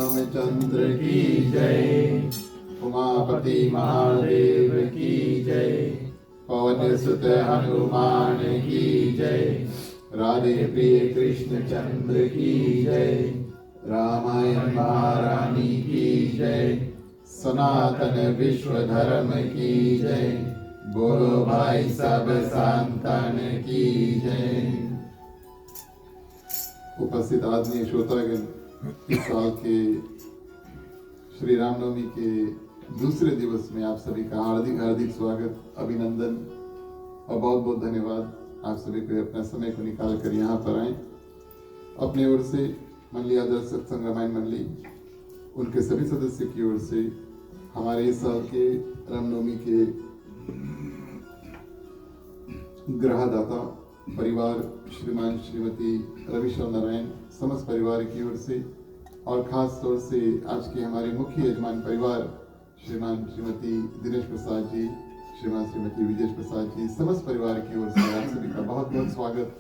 रामचंद्र की जय। उमापति महादेव की जय। पवन सुत हनुमान की जय। राधे प्रिय कृष्ण चंद्र की जय। रामायण महारानी की जय। सनातन विश्व धर्म की जय। बोलो भाई सब संतन की जय। उपस्थित आदरणीय श्रोतागण, इस साल के श्री रामनवमी के दूसरे दिवस में आप सभी का हार्दिक हार्दिक स्वागत, अभिनंदन और बहुत बहुत धन्यवाद। आप सभी को अपना समय को निकाल कर यहाँ पर आए। अपने ओर से मंडली आदर्श सत्संग रामायण मंडली, उनके सभी सदस्यों की ओर से हमारे इस साल के रामनवमी के ग्रहदाता परिवार श्रीमान श्रीमती रविशंकर नारायण समस्त परिवार की ओर से और खास तौर से आज के हमारे मुख्य यजमान परिवार श्रीमान श्रीमती दिनेश प्रसाद जी, श्रीमान श्रीमती विजय प्रसाद जी, समस्त परिवार की ओर से आप सभी का बहुत बहुत स्वागत,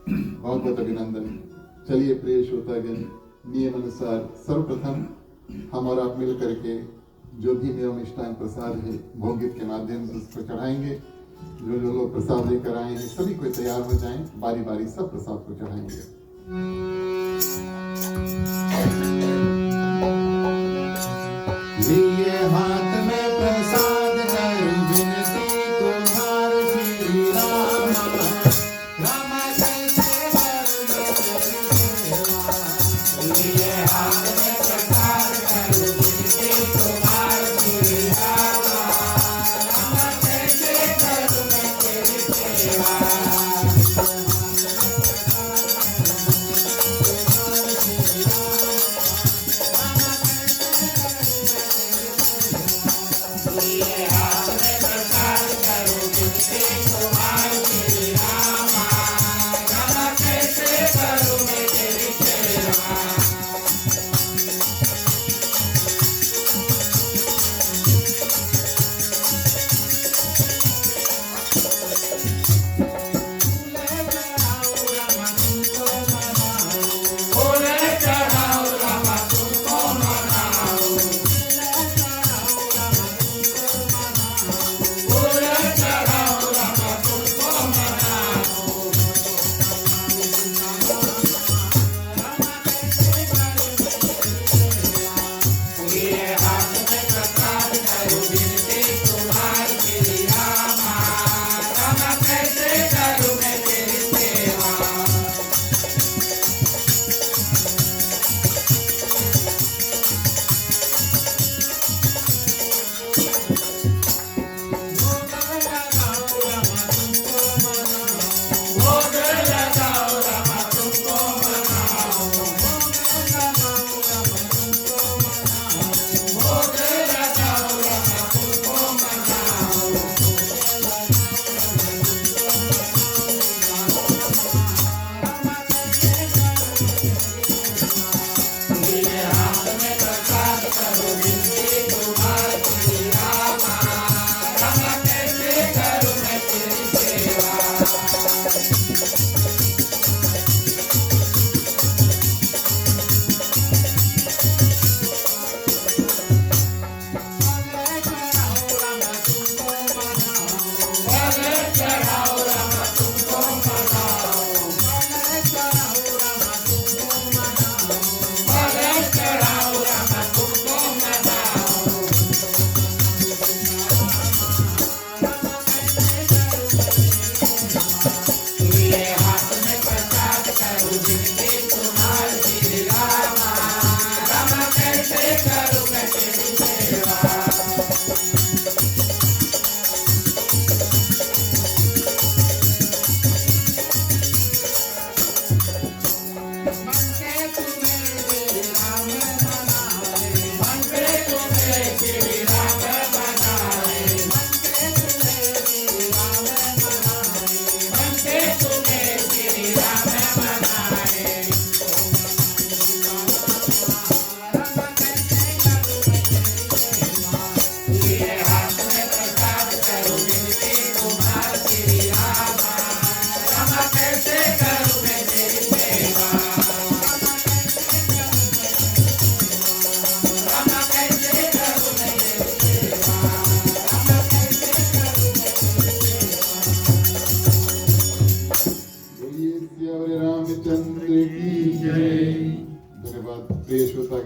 बहुत बहुत अभिनंदन। चलिए प्रिय श्रोतागण, नियम अनुसार सर्वप्रथम हम और आप मिल करके जो भी नियम मिष्टान प्रसाद है भोग गीत के माध्यम से उसको चढ़ाएंगे। जो जो लोग प्रसाद लेकर आए हैं सभी को तैयार हो जाएं, बारी बारी सब प्रसाद को चढ़ाएंगे। लिए हाथ में प्रसाद करूं विनती तुम्हार श्री राम। राम जैसे लिए हाथ में प्रसाद करूं विनती तुम्हार श्री राम। राम जैसे करूं मैं तेरी सेवा।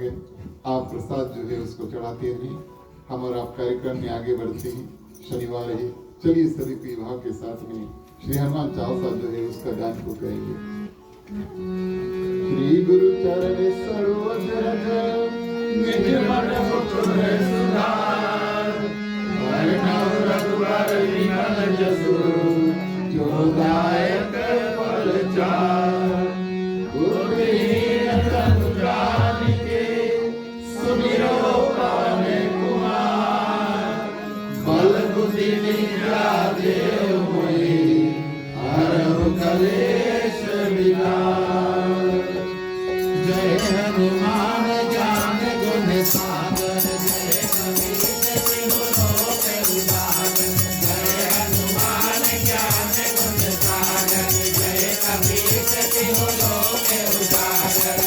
भागे आप प्रसाद जो है उसको चढ़ाते रहें। हम और आप कार्यक्रम में आगे बढ़ते हैं। शनिवार है, चलिए सभी विभाग के साथ में श्री हनुमान चालीसा जो है उसका गान को करेंगे। श्री गुरु चरण सरोज रज निज मन मुकुर सुधार, वर्णव रघुवर विमल जसु जो दायक फल चार। बुद्धिहीन तनु जानिके सुमिरो पवन कुमार, बल बुद्धि विद्या देव मोहि हरहु कलेश विकार। जय हनुमान ज्ञान गुण सागर, जय कपीस तिहु लोक उजागर। जय हनुमान ज्ञान गुण सागर, जय कपीस तिहु लोक उजागर।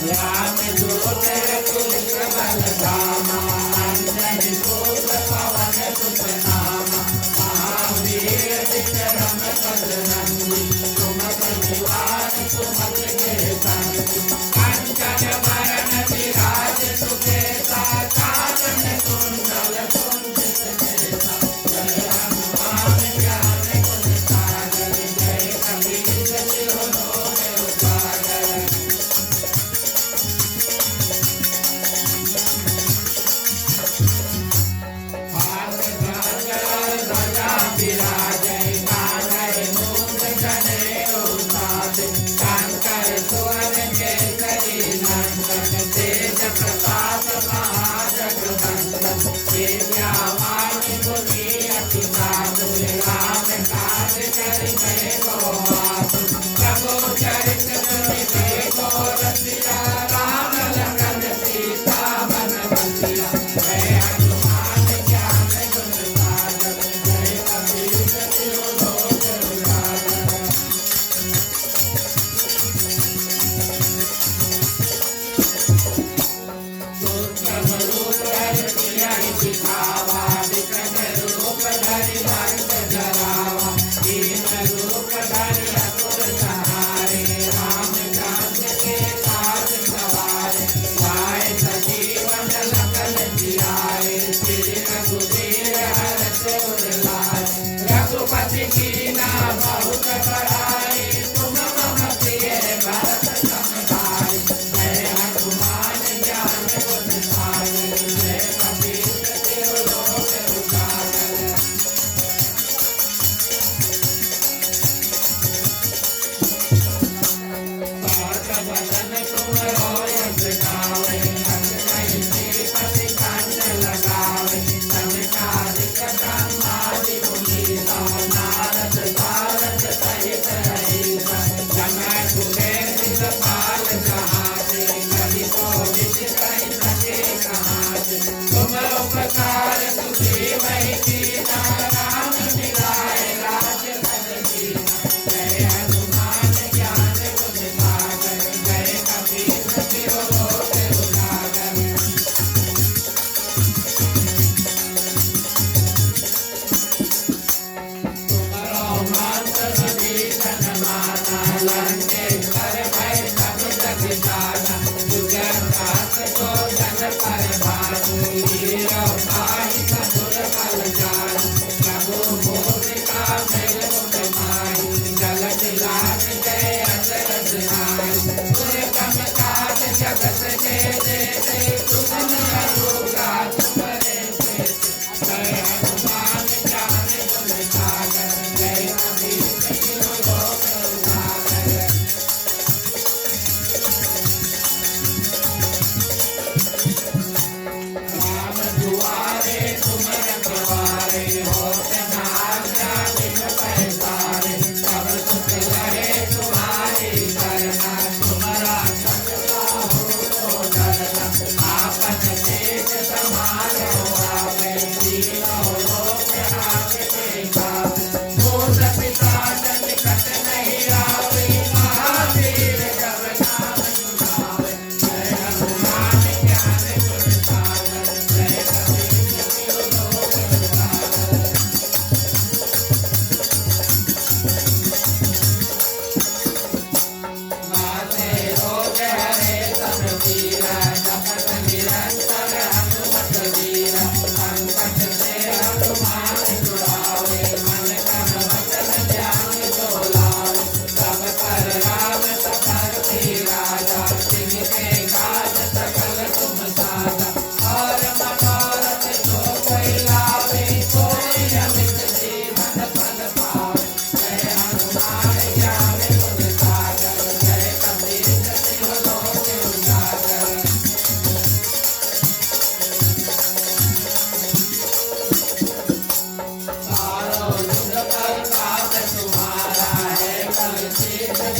राम दूत तुल्य बल धामा, अंजनी पुत्र पवन सुत नामा। महावीर विक्रम बजरंगी, सुमति निवार सुमति के संगी। कंचन बरन विराज सुबेसा, कानन कुंडल कुंचित केसा। जय हनुमान ज्ञान गुण सागर, जय कपीस तिहु लोक उजागर।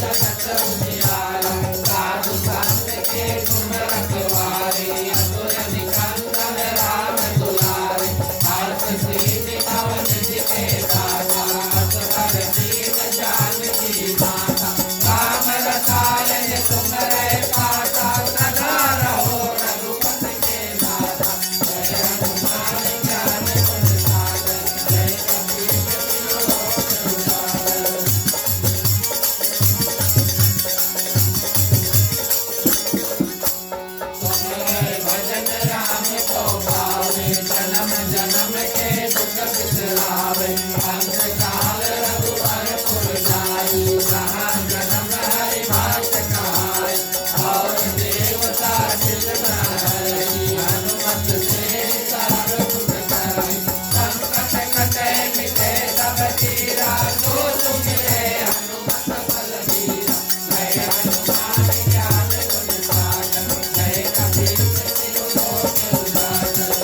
जगत उजियारा, साधु संत के गुण रखवारे, असुर निकंदन राम दुलारे, हर्ष सिद्धि नव निधि के दाता, असवर दीन जानकी माता, राम रसायन तुम्हारे पासा, सदा रहो रघुपति के दाता, जय हनुमान ज्ञान गुण सागर, जय कपीश तिलोक उजागर। तुम्हारे भजन राम को पावे, जन्म जन्म के दुख बिसरावे, अंत काल रघुवर पुर जाई, जहाँ जन्म हरि भक्त कहाई, और देवता चित्त हरि, हनुमत से सर्व सुख करई, संकट कटे मिटे सब पीरा, जो सुमिरे हनुमत बलबीरा, जय हनुमान ज्ञान गुण सागर, जय कपीश तिलोक उजागर।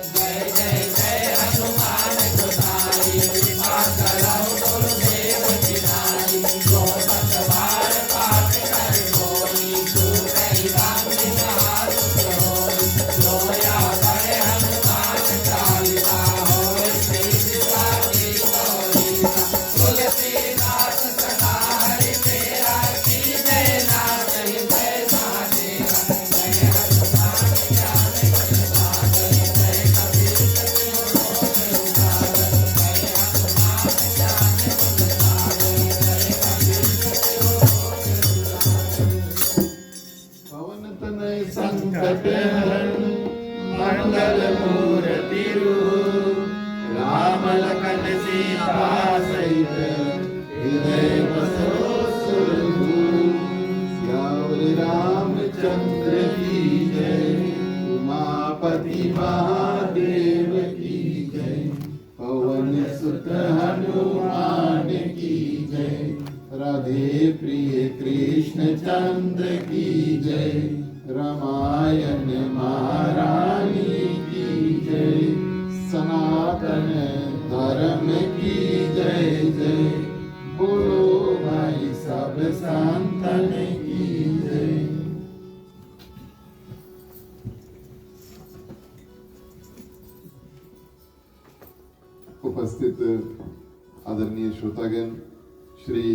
जय जय जय हनुमान गोसाई, कृपा करहु गुरुदेव की नाई, जो सत बार पाठ कर कोई, छूटहि बंधि महासुख होई, लोया बड़े हनुमान चालीसा, होय प्रीति साखी गौरीसा, तुलसीदास सदा हरि तेरा, कीजय नाथ हृदय महादेवा, जय हनुमान ज्ञान गुण सागर, जय कपीश तिलोक उजागर, जय हनुमान ज्ञान गुण सागर, जय कपीश तिलोक उजागर। पवन तनय संकट हरण, मंगल मूर्ति रूप, राम लखन सीता सहित, हृदय बसो सुरभूप। सियावर रामचंद्र की जय, उमापति महादेव की जय, पवन सुत हनुमान की जय, राधे प्रिय कृष्ण चंद्र की जय, रामायण महारानी की जय, सनातन धर्म की जय जय, बोलो भाई सब संतन की जय। उपस्थित आदरणीय श्रोतागण, श्री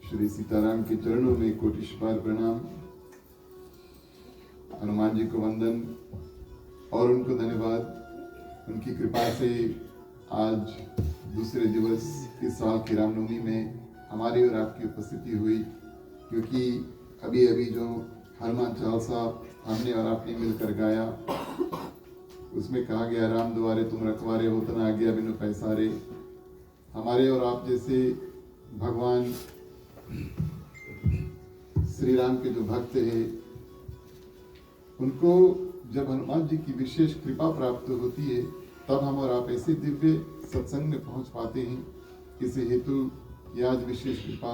श्री सीताराम के चरणों में कोटिश्वार प्रणाम, हनुमान जी को वंदन और उनको धन्यवाद। उनकी कृपा से आज दूसरे दिवस इस साल की रामनवमी में हमारी और आपकी उपस्थिति हुई, क्योंकि अभी अभी जो हनुमान चालीसा हमने और आपने मिलकर गाया, उसमें कहा गया, राम द्वारे तुम रखवारे हो, तना आज्ञा बिनु पैसारे। हमारे और आप जैसे भगवान श्री राम के जो भक्त हैं, उनको जब हनुमान जी की विशेष कृपा प्राप्त होती है, तब हम और आप ऐसे दिव्य सत्संग में पहुंच पाते हैं। इसी हेतु ये आज विशेष कृपा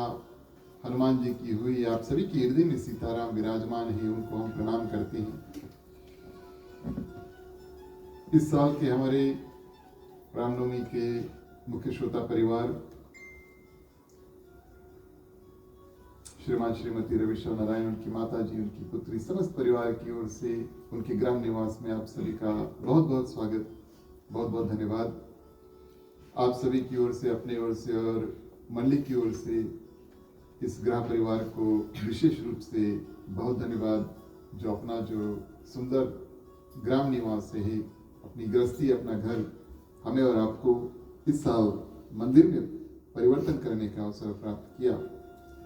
हनुमान जी की हुई। आप सभी के हृदय में सीताराम विराजमान है, उनको हम प्रणाम करते हैं। इस साल के हमारे रामनवमी के मुख्य श्रोता परिवार श्रीमान श्रीमती रविशर नारायण, उनकी माता जी, उनकी पुत्री, समस्त परिवार की ओर से उनके ग्राम निवास में आप सभी का बहुत बहुत स्वागत, बहुत बहुत धन्यवाद। आप सभी की ओर से, अपने ओर से और मंडली की ओर से इस ग्राम परिवार को विशेष रूप से बहुत धन्यवाद, जो अपना जो सुंदर ग्राम निवास से है, अपनी गृहस्थी, अपना घर हमें और आपको इस साल मंदिर में परिवर्तन करने का अवसर प्राप्त किया,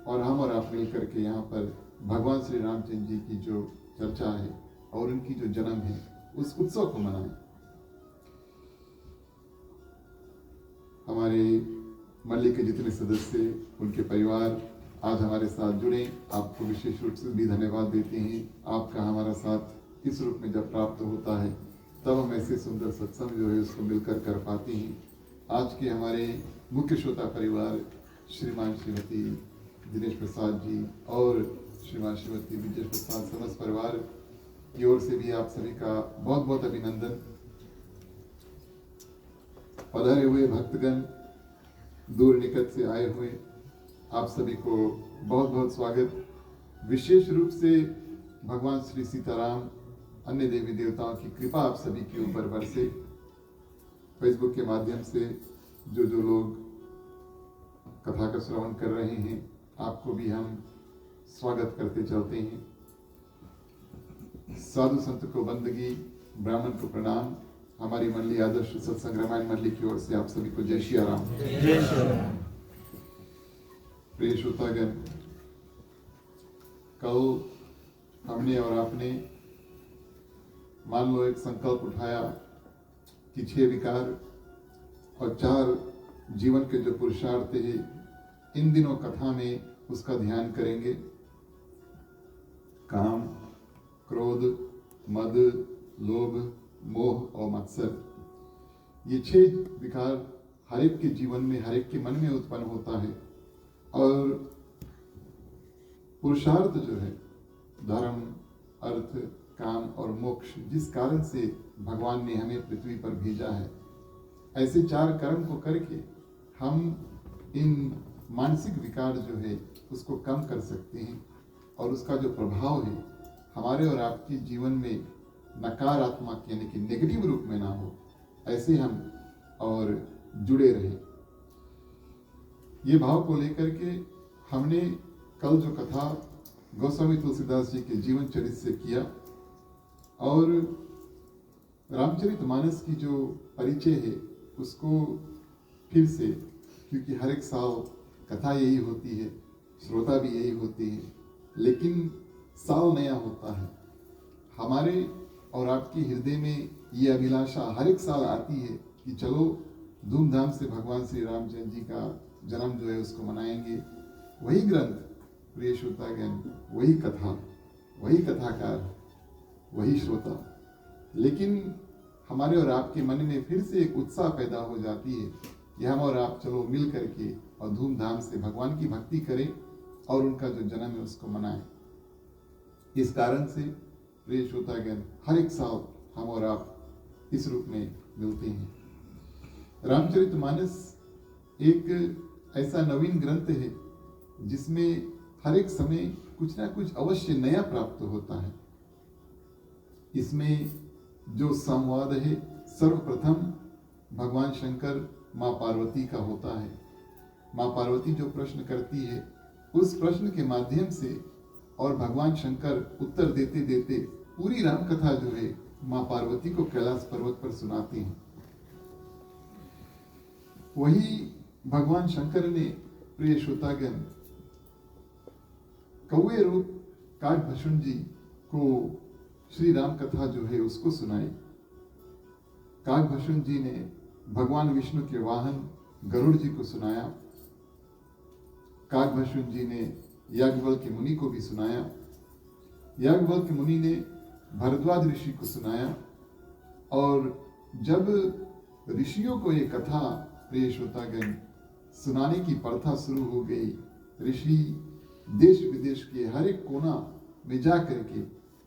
और हम और आप मिल करके यहाँ पर भगवान श्री रामचंद्र जी की जो चर्चा है और उनकी जो जन्म है, उस उत्सव को मनाएं। हमारे मंडली के जितने सदस्य, उनके परिवार आज हमारे साथ जुड़े, आपको विशेष रूप से भी धन्यवाद देते हैं। आपका हमारा साथ इस रूप में जब प्राप्त होता है, तब हम ऐसे सुंदर सत्संग जो है उसको मिलकर कर पाते हैं। आज के हमारे मुख्य श्रोता परिवार श्रीमान श्रीमती दिनेश प्रसाद जी और श्रीमान श्रीमती विजय प्रसाद, समस्त परिवार की ओर से भी आप सभी का बहुत बहुत अभिनंदन। पधारे हुए भक्तगण, दूर निकट से आए हुए, आप सभी को बहुत बहुत स्वागत। विशेष रूप से भगवान श्री सीताराम, अन्य देवी देवताओं की कृपा आप सभी के ऊपर बरसे। फेसबुक के माध्यम से जो लोग कथा का श्रवण कर रहे हैं, आपको भी हम स्वागत करते चलते हैं। साधु संत को बंदगी, ब्राह्मण को प्रणाम। हमारी मंडली आदर्श सत्संग रामायण मंडली की ओर से आप सभी को जय श्री राम। जय श्री राम। प्रिय श्रोतागण, कल हमने और आपने मान लो एक संकल्प उठाया कि 6 विकार और 4 जीवन के जो पुरुषार्थ है, इन दिनों कथा में उसका ध्यान करेंगे। काम, क्रोध, मद, लोभ, मोह और मत्सर, ये 6 विकार हर एक के जीवन में, हर एक के मन में उत्पन्न होता है। और पुरुषार्थ जो है, धर्म, अर्थ, काम और मोक्ष, जिस कारण से भगवान ने हमें पृथ्वी पर भेजा है, ऐसे 4 कर्म को करके हम इन मानसिक विकार जो है उसको कम कर सकते हैं। और उसका जो प्रभाव है हमारे और आपके जीवन में नकारात्मक यानी कि नेगेटिव रूप में ना हो, ऐसे हम और जुड़े रहे। ये भाव को लेकर के हमने कल जो कथा गोस्वामी तुलसीदास जी के जीवन चरित्र से किया, और रामचरितमानस की जो परिचय है उसको फिर से, क्योंकि हर एक साल कथा यही होती है, श्रोता भी यही होती है, लेकिन साल नया होता है। हमारे और आपके हृदय में ये अभिलाषा हर एक साल आती है कि चलो धूमधाम से भगवान श्री रामचंद्र जी का जन्म जो है उसको मनाएंगे। वही ग्रंथ, प्रिय श्रोतागण, वही कथा, वही कथाकार, वही श्रोता, लेकिन हमारे और आपके मन में फिर से एक उत्साह पैदा हो जाती है कि हम और आप चलो मिल करके और धूमधाम से भगवान की भक्ति करें और उनका जो जन्म है उसको मनाएं। इस कारण से प्रिय श्रोतागण, हर एक साल हम और आप इस रूप में मिलते हैं। रामचरितमानस एक ऐसा नवीन ग्रंथ है जिसमें हर एक समय कुछ ना कुछ अवश्य नया प्राप्त होता है। इसमें जो संवाद है सर्वप्रथम भगवान शंकर माँ पार्वती का होता है। माँ पार्वती जो प्रश्न करती है, उस प्रश्न के माध्यम से और भगवान शंकर उत्तर देते देते पूरी राम कथा जो है माँ पार्वती को कैलाश पर्वत पर सुनाते हैं। वही भगवान शंकर ने, प्रिय श्रोतागण, कौवे रूप काकभूषण जी को श्री राम कथा जो है उसको सुनाई। काकभूषण जी ने भगवान विष्णु के वाहन गरुड़ जी को सुनाया। काकभूषण जी ने याज्ञवल्क्य मुनि को भी सुनाया। याज्ञवल्क्य मुनि ने भरद्वाज ऋषि को सुनाया। और जब ऋषियों को ये कथा, प्रिय श्रोतागण, सुनाने की प्रथा शुरू हो गई, ऋषि देश विदेश के हर एक कोना में जा करके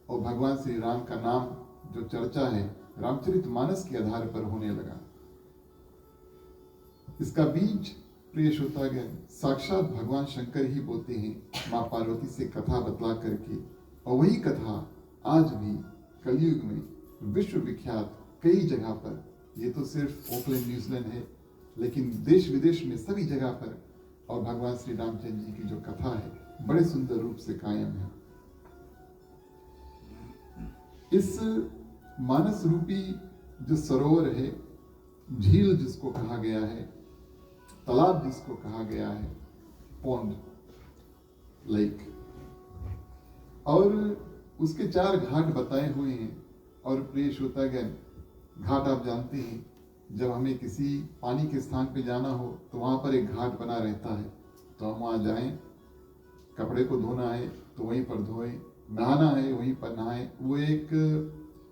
और भगवान श्री राम का नाम जो चर्चा है रामचरितमानस के आधार पर होने लगा। इसका बीज, प्रिय श्रोतागण, साक्षात भगवान शंकर ही बोते हैं माँ पार्वती से कथा बतला करके। और वही कथा आज भी कलयुग में विश्व विख्यात कई जगह पर, ये तो सिर्फ ऑकलैंड न्यूजीलैंड है, लेकिन देश विदेश में सभी जगह पर और भगवान श्री रामचंद्र जी की जो कथा है बड़े सुंदर रूप से कायम है। इस मानस रूपी जो सरोवर है, झील जिसको कहा गया है, तालाब जिसको कहा गया है, पॉन्ड, लेक, और उसके 4 घाट बताए हुए हैं। और प्रिय श्रोतागण, घाट आप जानते हैं, जब हमें किसी पानी के स्थान पे जाना हो तो वहां पर एक घाट बना रहता है, तो हम वहां जाएं। कपड़े को धोना है तो वहीं पर धोएं, नहाना है वहीं पर नहाएं। वो एक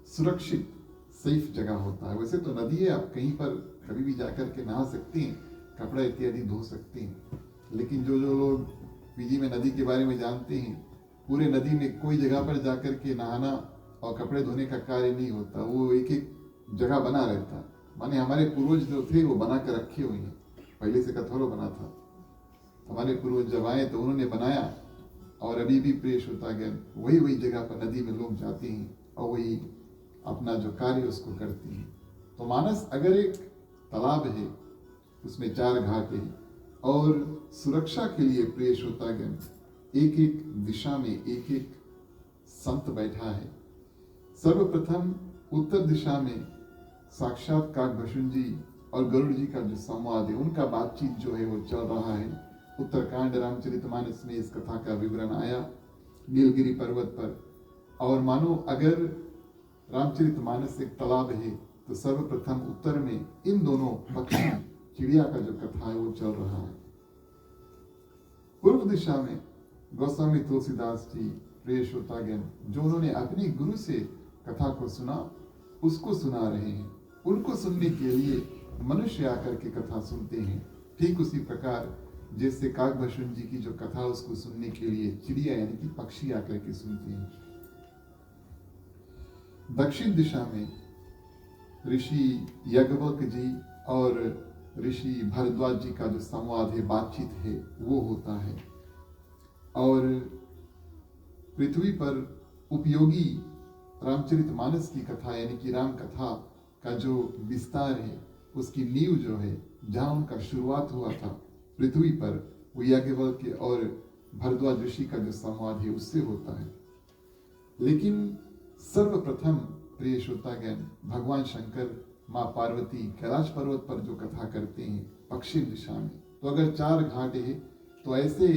सुरक्षित, सेफ जगह होता है। वैसे तो नदी है, आप कहीं पर कभी भी जाकर के नहा सकते हैं, कपड़ा इत्यादि धो सकते हैं, लेकिन जो लोग पीजी में नदी के बारे में जानते हैं, पूरे नदी में कोई जगह पर जाकर के नहाना और कपड़े धोने का कार्य नहीं होता। वो एक एक जगह बना रहता, माने हमारे पूर्वज जो थे वो बना कर रखे हुए हैं, पहले से कथोरो बना था। हमारे पूर्वज जब आए तो उन्होंने बनाया, और अभी भी प्रिय श्रोतागण वही जगह पर नदी में लोग जाते हैं और वही अपना जो कार्य उसको करते हैं। तो मानस अगर एक तालाब है, उसमें 4 घाट है, और सुरक्षा के लिए प्रिय श्रोतागण एक एक दिशा में एक एक संत बैठा है। सर्वप्रथम उत्तर दिशा में साक्षात काकभूषण जी और गरुड़ जी का जो संवाद है, उनका बातचीत जो है वो चल रहा है। उत्तरकांड रामचरितमानस में इस कथा का विवरण आया नीलगिरी पर्वत पर। और मानो अगर रामचरितमानस एक तालाब है तो सर्वप्रथम उत्तर में इन दोनों पक्षी चिड़िया का जो कथा है वो चल रहा है। पूर्व दिशा में गोस्वामी तुलसीदास जी प्रिय श्रोतागण जो उन्होंने अपने गुरु से कथा को सुना उसको सुना रहे हैं। उनको सुनने के लिए मनुष्य आकर के कथा सुनते हैं। ठीक उसी प्रकार जैसे काकभूषण जी की जो कथा उसको सुनने के लिए चिड़िया यानी कि पक्षी आकर के सुनते हैं। दक्षिण दिशा में ऋषि याज्ञवल्क्य जी और ऋषि भारद्वाज जी का जो संवाद है, बातचीत है, वो होता है। और पृथ्वी पर उपयोगी रामचरितमानस की कथा यानी कि राम कथा का जो विस्तार है, उसकी नींव जो है, जहां उनका शुरुआत हुआ था पृथ्वी पर, वो याज्ञवल्क्य और भारद्वाज ऋषि का जो संवाद है उससे होता है। लेकिन सर्वप्रथम प्रिय श्रोतागण भगवान शंकर माँ पार्वती कैलाश पर्वत पर जो कथा करते हैं पश्चिम दिशा में। तो अगर 4 घाट है तो ऐसे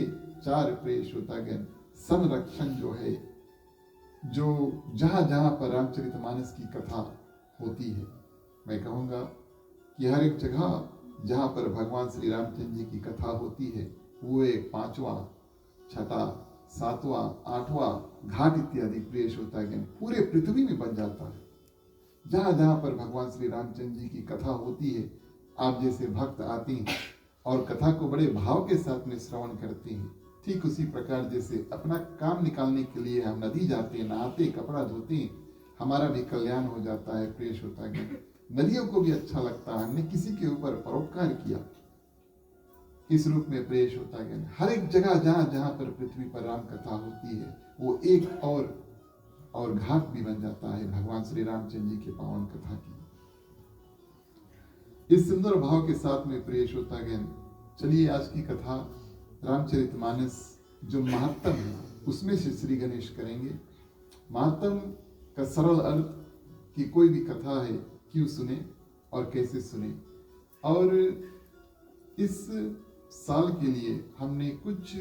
4 प्रिय श्रोतागण संरक्षण जो है, जो जहां जहां पर रामचरितमानस की कथा होती है, मैं कहूँगा कि हर एक जगह जहां पर भगवान श्री रामचंद्र जी की कथा होती है वो एक 5वां, 6वां, 7वां, 8वां घाट इत्यादि प्रिय श्रोतागण पूरे पृथ्वी में बन जाता है। जहां जहां पर भगवान श्री रामचंद्र जी की कथा होती है, आप जैसे भक्त आते हैं और कथा को बड़े भाव के साथ में श्रवण करते हैं। ठीक उसी प्रकार जैसे अपना काम निकालने के लिए हम नदी जाते हैं, नहाते, कपड़ा धोते हैं, हमारा भी कल्याण हो जाता है प्रिय श्रोतागण। नदियों को भी अच्छा लगता है, हमने किसी के ऊपर परोपकार किया। इस रूप में प्रिय श्रोतागण हर एक जगह जहां जहां पर पृथ्वी पर राम कथा होती है वो एक और घाट भी बन जाता है भगवान श्री रामचंद्र जी के पावन कथा की। इस सुंदर भाव के साथ में प्रिय श्रोतागण चलिए आज की कथा रामचरितमानस जो महात्म है उसमें से श्री गणेश करेंगे। महात्म का सरल अर्थ कि कोई भी कथा है क्यों सुने और कैसे सुने। और इस साल के लिए हमने कुछ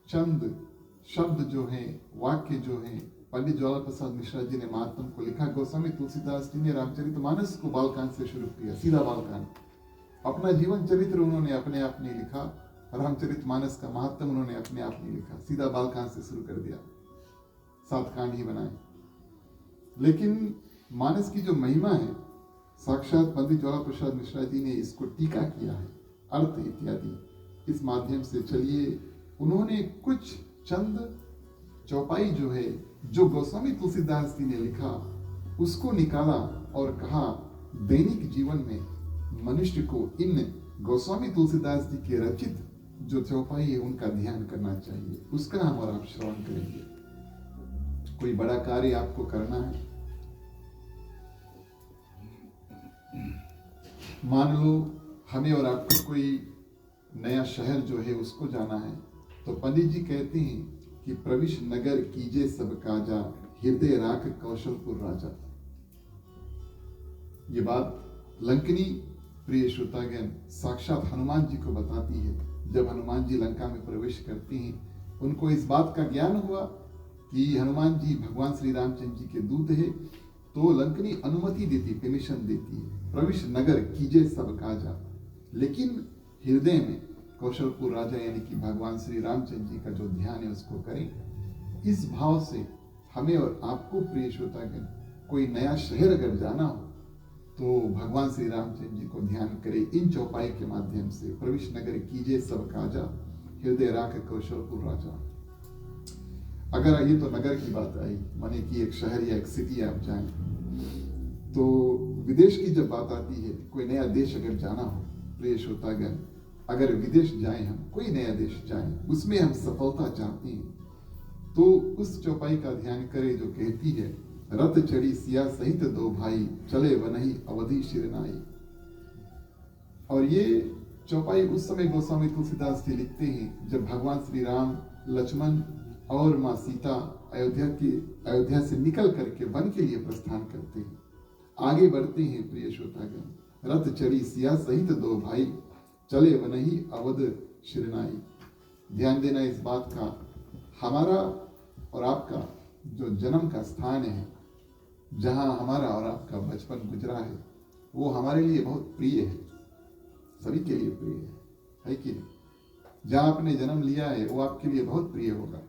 चंद शब्द जो हैं, वाक्य जो हैं, पंडित ज्वाला प्रसाद मिश्रा जी ने महात्म को लिखा। गोस्वामी तुलसीदास जी ने रामचरितमानस को बालकांड से शुरू किया, सीधा बालकांड। अपना जीवन चरित्र उन्होंने अपने आप नहीं लिखा, रामचरितमानस का महात्म उन्होंने अपने आप नहीं लिखा, सीधा बालकांड से शुरू कर दिया, 7 कांड ही बनाए। लेकिन मानस की जो महिमा है, साक्षात पंडित ज्वाला प्रसाद मिश्रा जी ने इसको टीका किया है, अर्थ इत्यादि। इस माध्यम से चलिए उन्होंने कुछ चंद चौपाई जो है, जो गोस्वामी तुलसीदास जी ने लिखा, उसको निकाला और कहा दैनिक जीवन में मनुष्य को इन गोस्वामी तुलसीदास जी के रचित जो चौपाई है उनका ध्यान करना चाहिए। उसका हम और आप श्रवण करेंगे। कोई बड़ा कार्य आपको करना है, मान लो हमें और आपको कोई नया शहर जो है उसको जाना है, तो पंडित जी कहते हैं कि प्रविश नगर कीजे सब काजा, हृदय राख कौशलपुर राजा। ये बात लंकनी प्रिय श्रोतागण साक्षात हनुमान जी को बताती है। जब हनुमान जी लंका में प्रवेश करते हैं, उनको इस बात का ज्ञान हुआ कि हनुमान जी भगवान श्री रामचंद्र जी के दूत है, तो लंकनी अनुमति देती, परमिशन देती है, प्रविश नगर कीजे सब काजा, लेकिन हृदय में कौशलपुर राजा यानी कि भगवान श्री रामचंद्र जी का जो ध्यान है उसको करें। इस भाव से हमें और आपको प्रिय श्रोतागण कोई नया शहर अगर जाना हो तो भगवान श्री रामचंद्र जी को ध्यान करें इन चौपाई के माध्यम से। प्रविश नगर कीजे सब काजा, हृदय राख कौशलपुर राजा। अगर ये तो नगर की बात आई, माने कि एक शहर या एक सिटी आप जाएं, तो विदेश की जब बात आती है, कोई नया देश अगर जाना हो प्रिय श्रोतागण, अगर विदेश जाएं, हम कोई नया देश जाएं, उसमें हम सफलता चाहते हैं, तो उस चौपाई का ध्यान करें जो कहती है, रथ चढ़ी सिया सहित दो भाई, चले वनहि अवधि शिरनाई। और ये चौपाई उस समय गोस्वामी तुलसीदास जी लिखते हैं जब भगवान श्री राम, लक्ष्मण और माँ सीता अयोध्या से निकल करके वन के लिए प्रस्थान करते हैं, आगे बढ़ते हैं प्रिय श्रोतागण। रथ चढ़ी सिया सहित दो भाई, चले वनहि अवध शिरनाई। ध्यान देना इस बात का, हमारा और आपका जो जन्म का स्थान है, जहां हमारा और आपका बचपन गुजरा है, वो हमारे लिए बहुत प्रिय है, सभी के लिए प्रिय है कि नहीं? जहां आपने जन्म लिया है वो आपके लिए बहुत प्रिय होगा।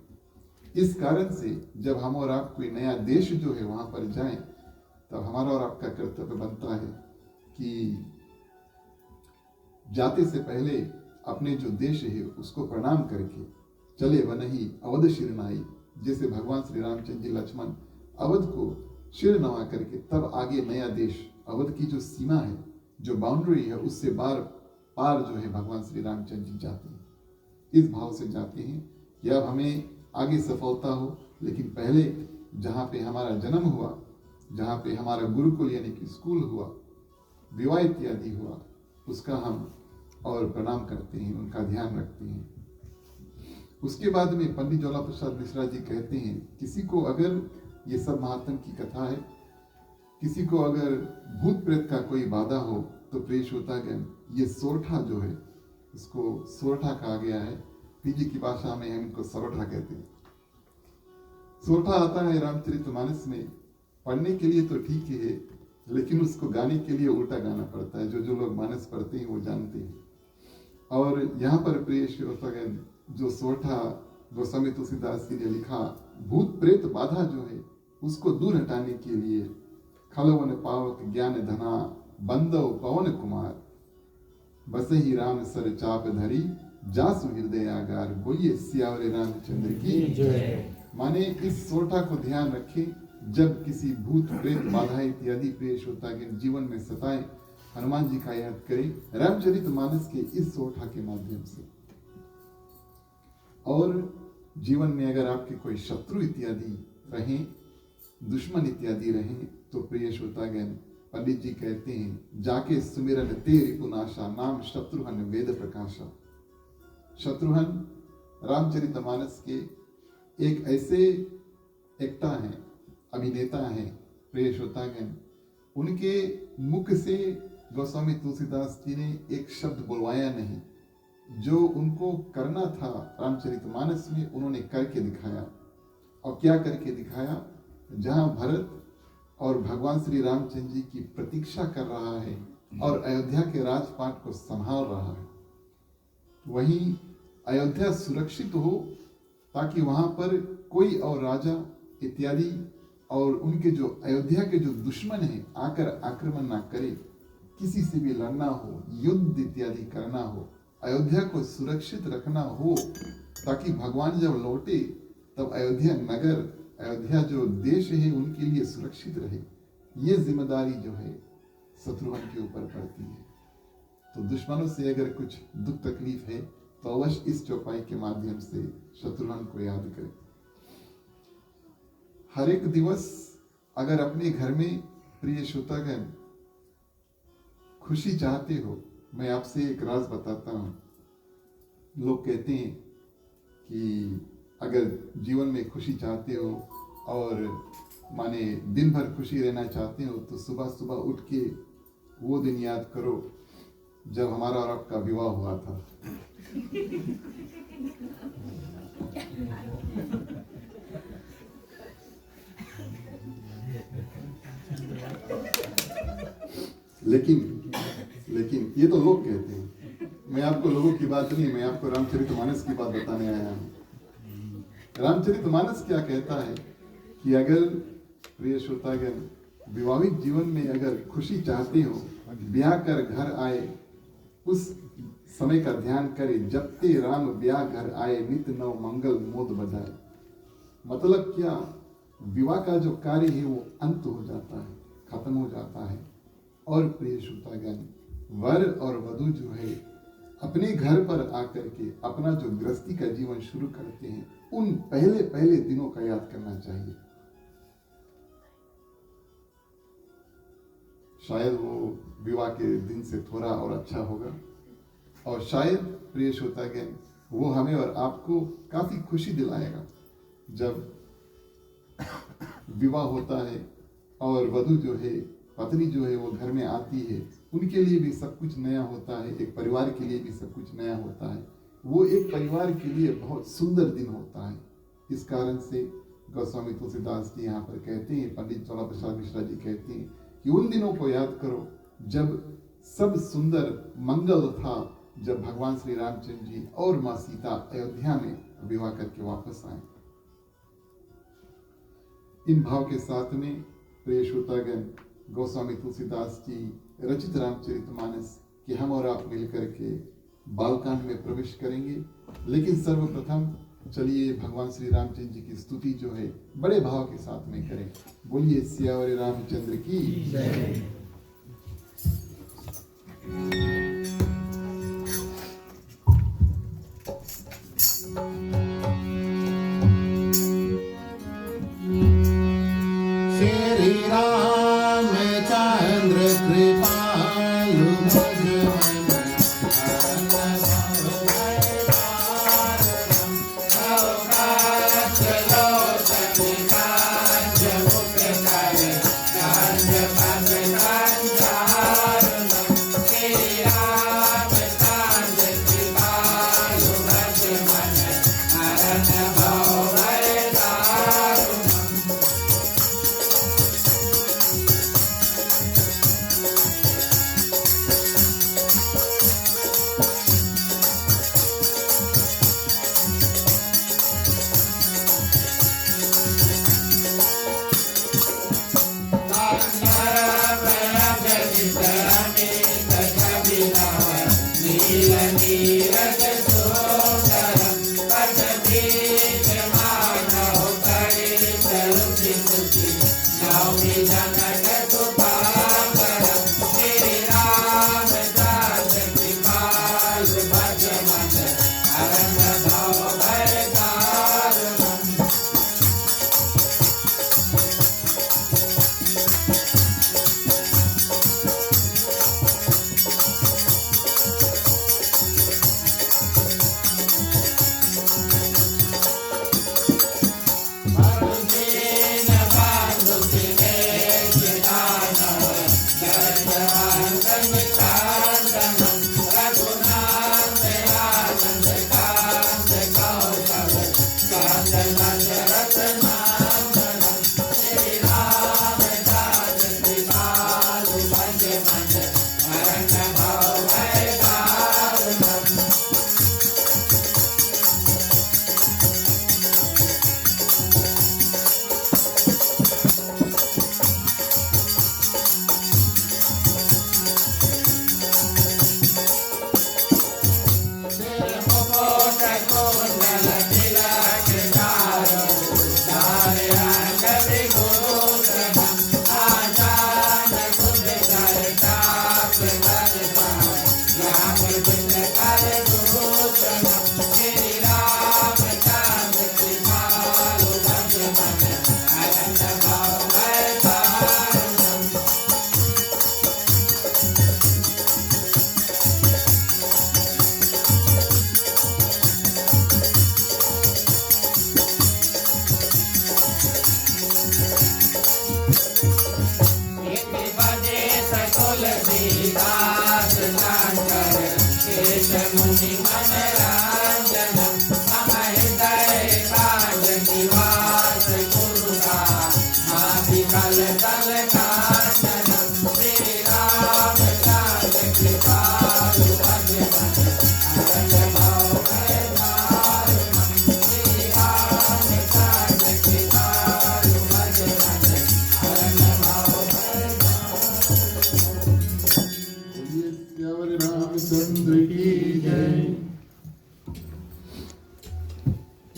इस कारण से जब हम और आप कोई नया देश जो है वहां पर जाएं, तब हमारा और आपका कर्तव्य बनता है कि जाते से पहले अपने जो देश है उसको प्रणाम करके चले वनहि अवध शिरनाई। जैसे भगवान श्री रामचंद्र जी, लक्ष्मण अवध को शिर नवा करके तब आगे नया देश, अवध की जो सीमा है, जो बाउंड्री है, उससे पार जो है भगवान श्री रामचंद्र जी जाते हैं। इस भाव से जाते हैं कि अब हमें आगे सफलता हो, लेकिन पहले जहाँ पे हमारा जन्म हुआ, जहाँ पे हमारा गुरुकुल यानी कि स्कूल हुआ, विवाह इत्यादि हुआ, उसका हम और प्रणाम करते हैं, उनका ध्यान रखते हैं। उसके बाद में पंडित ज्वाला प्रसाद मिश्रा जी कहते हैं, किसी को अगर ये सब महात्म की कथा है, किसी को अगर भूत प्रेत का कोई बाधा हो, तो प्रिय श्रोतागण, ये सोरठा जो है, इसको सोरठा कहा गया है। पीजी की भाषा में हम इनको सरोठा कहते हैं। सोरठा आता है रामचरितमानस में। पढ़ने के लिए तो ठीक ही है, लेकिन उसको गाने के लिए उल्टा गाना पड़ता है। जो लोग मानस पढ़ते हैं वो जानते हैं। और यहाँ पर प्रिय श्रोतागण, जो सोरठा गोस्वामी तुलसीदास जी ने लिखा, भूत प्रेत बाधा जो है उसको दूर हटाने के लिए, खलवन पावक ज्ञान धना, बंदव पवन कुमार, बसे ही राम सर चाप धरी, जासु हृदय आगार। बोलिए सियावरे रामचंद्र की जय। माने इस सोरठा को ध्यान रखें, जब किसी भूत प्रेत बाधा इत्यादि प्रिय श्रोतागण जीवन में सताएं, हनुमान जी का याद करें रामचरितमानस के इस सोरठा के माध्यम से। और जीवन में अगर आपके कोई शत्रु इत्यादि रहें, दुश्मन इत्यादि रहें, तो प्रिय श्रोतागण, पंडित जी कहते हैं, जाके सुमिरन तेरी पुनाशा, नाम शत्रुहन वेद प्रकाशा। शत्रुहन रामचरितमानस के एक ऐसे एक्टा हैं, अभिनेता हैं प्रिय श्रोतागण, उनके मुख से गोस्वामी तुलसीदास जी ने एक शब्द बुलवाया नहीं। जो उनको करना था रामचरितमानस में, उन्होंने करके दिखाया। और क्या करके दिखाया? जहां भरत और भगवान श्री रामचंद्र जी की प्रतीक्षा कर रहा है और अयोध्या के राजपाट को संभाल रहा है, वहीं अयोध्या सुरक्षित हो, ताकि वहां पर कोई और राजा इत्यादि और उनके जो अयोध्या के जो दुश्मन हैं आकर आक्रमण ना करे, किसी से भी लड़ना हो, युद्ध इत्यादि करना हो, अयोध्या को सुरक्षित रखना हो, ताकि भगवान जब लौटे तब अयोध्या नगर, अयोध्या जो देश है उनके लिए सुरक्षित रहे। ये जिम्मेदारी जो है शत्रुघ्न के ऊपर पड़ती है। तो दुश्मनों से अगर कुछ दुख तकलीफ है तो अवश्य इस चौपाई के माध्यम से शत्रुघ्न को याद करें। हर एक दिवस अगर अपने घर में प्रिय श्रोतागण खुशी चाहते हो, मैं आपसे एक राज बताता हूं। लोग कहते हैं कि अगर जीवन में खुशी चाहते हो और माने दिन भर खुशी रहना चाहते हो, तो सुबह सुबह उठ के वो दिन याद करो जब हमारा और आपका विवाह हुआ था। लेकिन ये तो लोग कहते हैं, मैं आपको लोगों की बात नहीं, मैं आपको रामचरितमानस की बात बताने आया हूँ। रामचरितमानस क्या कहता है कि अगर प्रिय श्रोतागण विवाहित जीवन में अगर खुशी चाहते हो, ब्याह कर घर आए उस समय का ध्यान करे, जब ते राम ब्याह घर आए, नित नव मंगल मोद बजाए। मतलब क्या? विवाह का जो कार्य है वो अंत हो जाता है, खत्म हो जाता है, और प्रिय श्रोतागण, वर और वधू जो है अपने घर पर आकर के अपना जो गृहस्थी का जीवन शुरू करते हैं, उन पहले पहले दिनों का याद करना चाहिए। शायद वो विवाह के दिन से थोड़ा और अच्छा होगा, और शायद प्रिय श्रोतागण वो हमें और आपको काफी खुशी दिलाएगा जब विवाह होता है और वधु जो है, पत्नी जो है, वो घर में आती है। उनके लिए भी सब कुछ नया होता है, एक परिवार के लिए भी सब कुछ नया होता है। वो एक परिवार के लिए बहुत सुंदर दिन होता है। इस कारण से गोस्वामी तुलसीदास जी यहाँ पर कहते हैं, पंडित ज्वाला प्रसाद मिश्रा जी कहते हैं कि उन दिनों को याद करो जब सब सुंदर मंगल था, जब भगवान श्री रामचंद्र जी और माँ सीता अयोध्या में विवाह करके वापस आए। इन भाव के साथ में प्रिय श्रोतागण, गोस्वामी तुलसीदास जी रचित रामचरितमानस के हम और आप मिलकर के बालकांड में प्रवेश करेंगे। लेकिन सर्वप्रथम चलिए भगवान श्री रामचंद्र जी की स्तुति जो है बड़े भाव के साथ में करें। बोलिए सियावर रामचंद्र की जय। श्री रामचंद्र कृपालु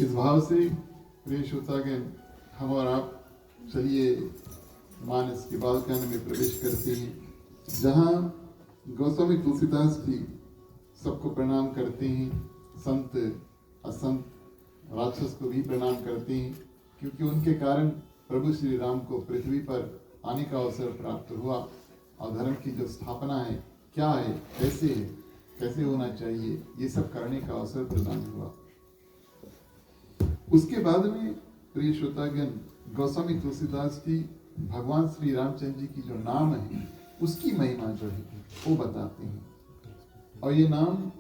इस भाव से प्रिय श्रोतागण, हम और आप चलिए मानस के बालकांड में प्रवेश करते हैं। जहाँ गोस्वामी तुलसीदास जी सबको प्रणाम करते हैं, संत असंत राक्षस को भी प्रणाम करते हैं, क्योंकि उनके कारण प्रभु श्री राम को पृथ्वी पर आने का अवसर प्राप्त हुआ और धर्म की जो स्थापना है, क्या है, कैसे होना चाहिए, ये सब करने का अवसर प्रदान हुआ। उसके बाद में प्रिय श्रोतागण, गोस्वामी तुलसीदास जी भगवान श्री रामचंद्र जी की जो नाम है उसकी महिमा जो है वो बताते हैं। और ये नाम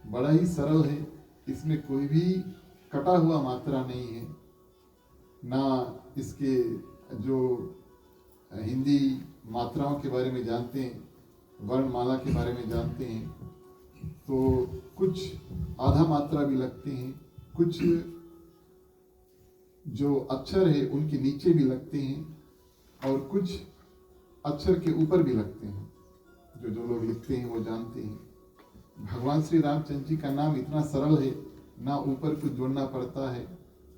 बड़ा ही सरल है, इसमें कोई भी कटा हुआ मात्रा नहीं है, ना इसके जो हिंदी मात्राओं के बारे में जानते हैं, वर्णमाला के बारे में जानते हैं, तो कुछ आधा मात्रा भी लगते हैं, कुछ जो अक्षर है उनके नीचे भी लगते हैं और कुछ अक्षर के ऊपर भी लगते हैं। जो लोग लिखते हैं वो जानते हैं। भगवान श्री रामचंद्र जी का नाम इतना सरल है, ना ऊपर कुछ जोड़ना पड़ता है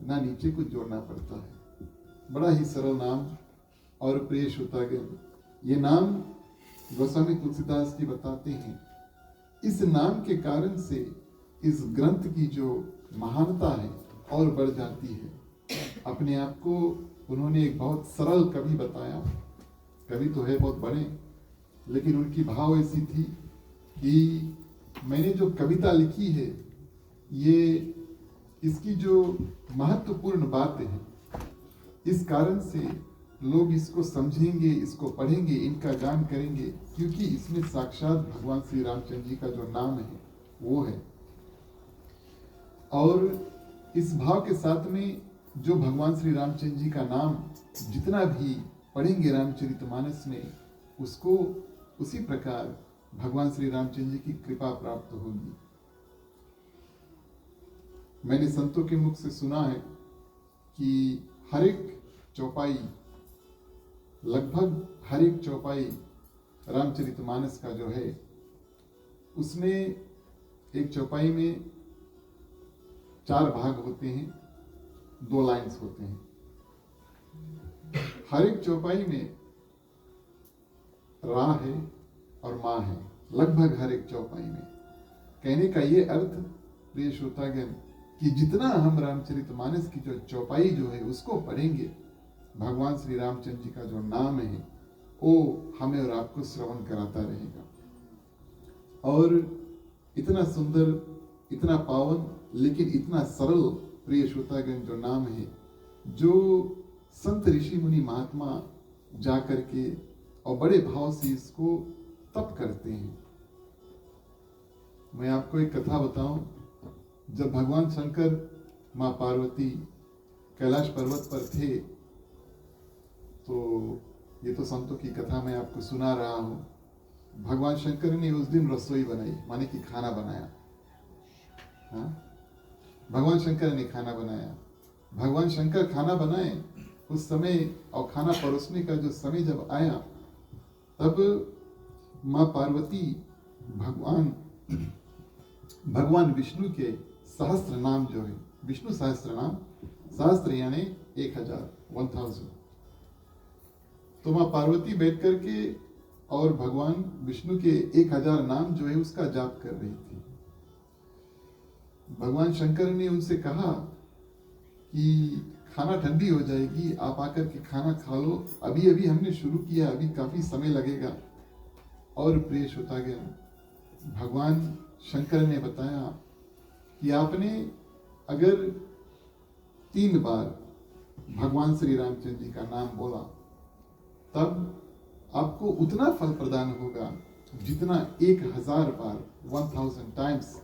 ना नीचे कुछ जोड़ना पड़ता है, बड़ा ही सरल नाम। और प्रिय श्रोतागण, ये नाम गोस्वामी तुलसीदास जी बताते हैं, इस नाम के कारण से इस ग्रंथ की जो महानता है और बढ़ जाती है। अपने आप को उन्होंने एक बहुत सरल कवि बताया। कवि तो है बहुत बड़े, लेकिन उनकी भाव ऐसी थी कि मैंने जो कविता लिखी है, ये इसकी जो महत्वपूर्ण बात है, इस कारण से लोग इसको समझेंगे, इसको पढ़ेंगे, इनका गान करेंगे, क्योंकि इसमें साक्षात भगवान श्री रामचंद्र जी का जो नाम है वो है। और इस भाव के साथ में जो भगवान श्री रामचंद्र जी का नाम जितना भी पढ़ेंगे रामचरितमानस में, उसको उसी प्रकार भगवान श्री रामचंद्र जी की कृपा प्राप्त होगी। मैंने संतों के मुख से सुना है कि हर एक चौपाई, लगभग हर एक चौपाई रामचरितमानस का जो है, उसमें एक चौपाई में 4 भाग होते हैं, 2 लाइन्स होते हैं। हर एक चौपाई में रा है और माँ है, लगभग हर एक चौपाई में। कहने का ये अर्थ प्रिय श्रोतागण कि जितना हम रामचरितमानस की जो चौपाई जो है उसको पढ़ेंगे, भगवान श्री रामचंद्र जी का जो नाम है वो हमें और आपको श्रवण कराता रहेगा। और इतना सुंदर, इतना पावन, लेकिन इतना सरल प्रिय श्रोतागण जो नाम है, जो संत ऋषि मुनि महात्मा जा करके और बड़े भाव से इसको तप करते हैं। मैं आपको एक कथा बताऊं। जब भगवान शंकर माँ पार्वती कैलाश पर्वत पर थे, तो ये तो संतों की कथा मैं आपको सुना रहा हूँ। भगवान शंकर ने उस दिन रसोई बनाई, माने कि खाना बनाया। हाँ, भगवान शंकर ने खाना बनाया। भगवान शंकर खाना बनाए उस समय, और खाना परोसने का जो समय जब आया, तब माँ पार्वती भगवान विष्णु के सहस्त्र नाम जो है, विष्णु सहस्त्र नाम, सहस्त्र यानी 1000, तो माँ पार्वती बैठ करके और भगवान विष्णु के 1000 नाम जो है उसका जाप कर रही थी। भगवान शंकर ने उनसे कहा कि खाना ठंडी हो जाएगी, आप आकर के खाना खा लो, अभी अभी हमने शुरू किया, अभी काफी समय लगेगा। और प्रिय श्रोतागण, भगवान शंकर ने बताया कि आपने अगर 3 बार भगवान श्री रामचंद्र जी का नाम बोला, तब आपको उतना फल प्रदान होगा जितना 1000 बार, 1000 टाइम्स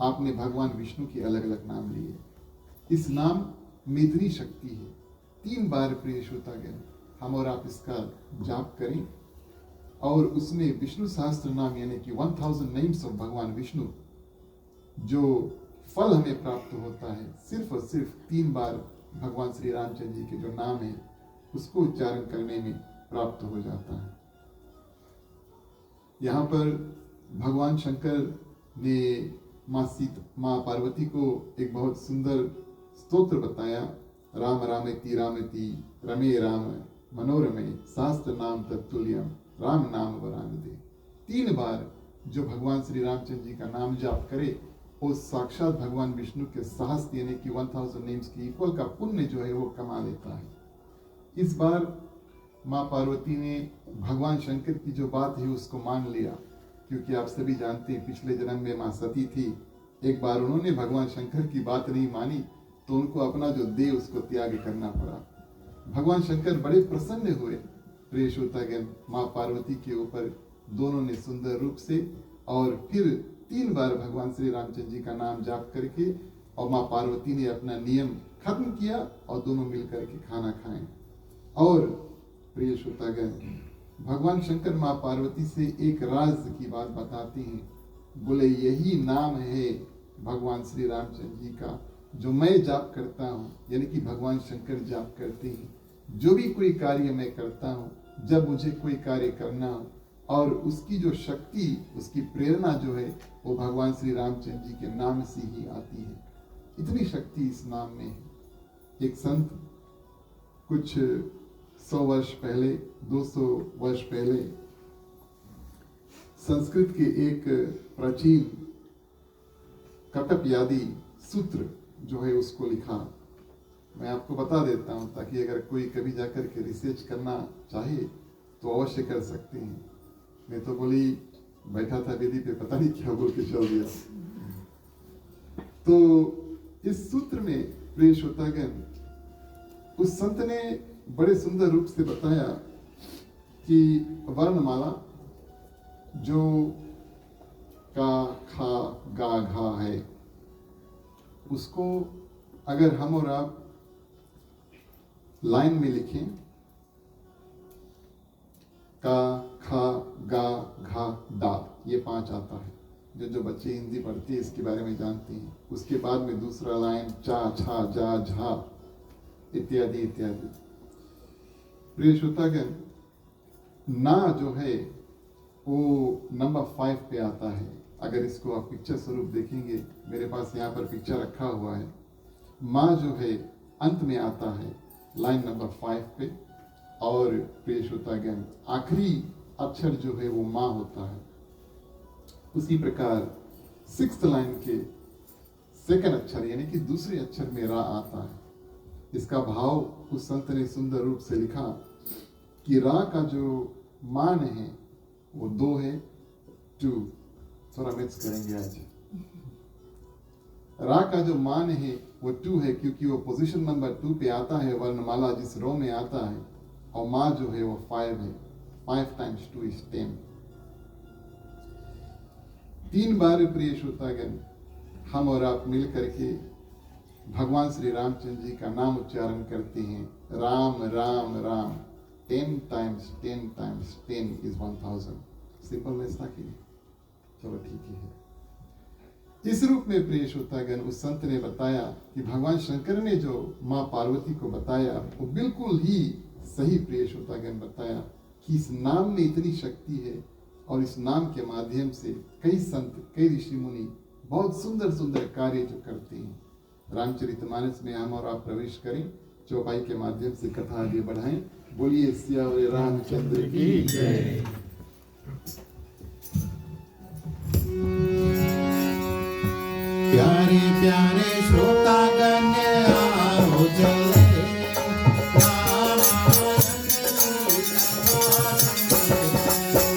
आपने भगवान विष्णु के अलग अलग नाम लिए। इस नाम में इतनी शक्ति है। 3 बार प्रिय श्रोतागण हम और आप इसका जाप करें, और उसमें विष्णु सहस्त्र नाम यानी कि 1000 नेम्स ऑफ भगवान विष्णु, जो फल हमें प्राप्त होता है, सिर्फ और सिर्फ 3 बार भगवान श्री रामचंद्र जी के जो नाम है उसको उच्चारण करने में प्राप्त हो जाता है। यहाँ पर भगवान शंकर ने माँ पार्वती को एक बहुत सुंदर स्तोत्र बताया। राम रामेति रामेति रमे राम मनोरमे शास्त्र नाम तत्तुल्यम राम नाम वरानदे। 3 बार जो भगवान श्री रामचंद्र जी का नाम जाप करे, वो साक्षात भगवान विष्णु के सहस्त्र यानी कि 1000 नेम्स की इक्वल का पुण्य जो है वो कमा लेता है। इस बार माँ पार्वती ने भगवान शंकर की जो बात है उसको मान लिया, क्योंकि आप सभी जानते हैं पिछले जन्म में माँ सती थी। एक बार उन्होंने भगवान शंकर की बात नहीं मानी तो उनको अपना जो देह उसको त्याग करना पड़ा। भगवान शंकर बड़े प्रसन्न हुए। प्रिय श्रोतागण, माँ पार्वती के ऊपर दोनों ने सुंदर रूप से और फिर 3 बार भगवान श्री रामचंद्र जी का नाम जाप करके और माँ पार्वती ने अपना नियम खत्म किया और दोनों मिलकर के खाना खाएं। और प्रिय श्रोतागण, भगवान शंकर माँ पार्वती से एक राज की बात बताते हैं। बोले यही नाम है भगवान श्री रामचंद्र जी का जो मैं जाप करता हूँ, यानी कि भगवान शंकर जाप करते हैं। जो भी कोई कार्य मैं करता हूँ, जब मुझे कोई कार्य करना हो, और उसकी जो शक्ति, उसकी प्रेरणा जो है वो भगवान श्री रामचंद्र जी के नाम से ही आती है। इतनी शक्ति इस नाम में है। एक संत कुछ 100 वर्ष पहले, 200 वर्ष पहले संस्कृत के एक प्राचीन कटपयादी सूत्र जो है उसको लिखा। मैं आपको बता देता हूं ताकि अगर कोई कभी जाकर के रिसर्च करना चाहे तो अवश्य कर सकते हैं। मैं तो बोली बैठा था वेदी पे, पता नहीं क्या बोल के चल दिया। तो इस सूत्र में प्रिय श्रोतागण, उस संत ने बड़े सुंदर रूप से बताया कि वर्णमाला जो का, खा, गा, घा है, उसको अगर हम और आप लाइन में लिखें, का, खा, गा, घा, दा, ये 5 आता है। जो बच्चे हिंदी पढ़ते हैं इसके बारे में जानते हैं। उसके बाद में दूसरा लाइन चा, छा, जा, झा इत्यादि इत्यादि। प्रिय श्रोतागण, ना जो है वो नंबर 5 पे आता है। अगर इसको आप पिक्चर स्वरूप देखेंगे, मेरे पास यहाँ पर पिक्चर रखा हुआ है। माँ जो है अंत में आता है लाइन नंबर 5 पे। और प्रिय श्रोतागण, आखिरी अक्षर जो है वो माँ होता है। उसी प्रकार 6th लाइन के 2nd अक्षर यानी कि दूसरे अक्षर में रा आता है। इसका भाव उस संत ने सुंदर रूप से लिखा कि रा का जो मान है वो 2 है, 2। थोड़ा मिक्स करेंगे आज। रा का जो मान है वो 2 है, क्योंकि वो पोजीशन नंबर 2 पे आता है वर्णमाला जिस रो में आता है। और माँ जो है वो 5 है। 5 times 2 is 10। 3 बार प्रिय श्रोतागण, हम और आप मिल करके भगवान श्री रामचंद्र जी का नाम उच्चारण करते हैं। Ram Ram Ram. 10 times 10 times 10 is 1000। Simple ऐसा कि चलो ठीक है। इस रूप में प्रिय श्रोतागण, उस संत ने बताया कि भगवान शंकर ने जो माँ पार्वती को बताया वो बिल्कुल ही सही प्रिय श्रोतागण बताया कि इस नाम में इतनी शक्ति है। और इस नाम के माध्यम से कई संत, कई ऋषि मुनि बहुत सुंदर सुंदर कार्य जो करते हैं। रामचरितमानस में हम और आप प्रवेश करें, चौपाई के माध्यम से कथा आगे बढ़ाएं। बोलिए सियावर रामचंद्र की जय। प्यारे प्यारे श्रोतागण आओ चले,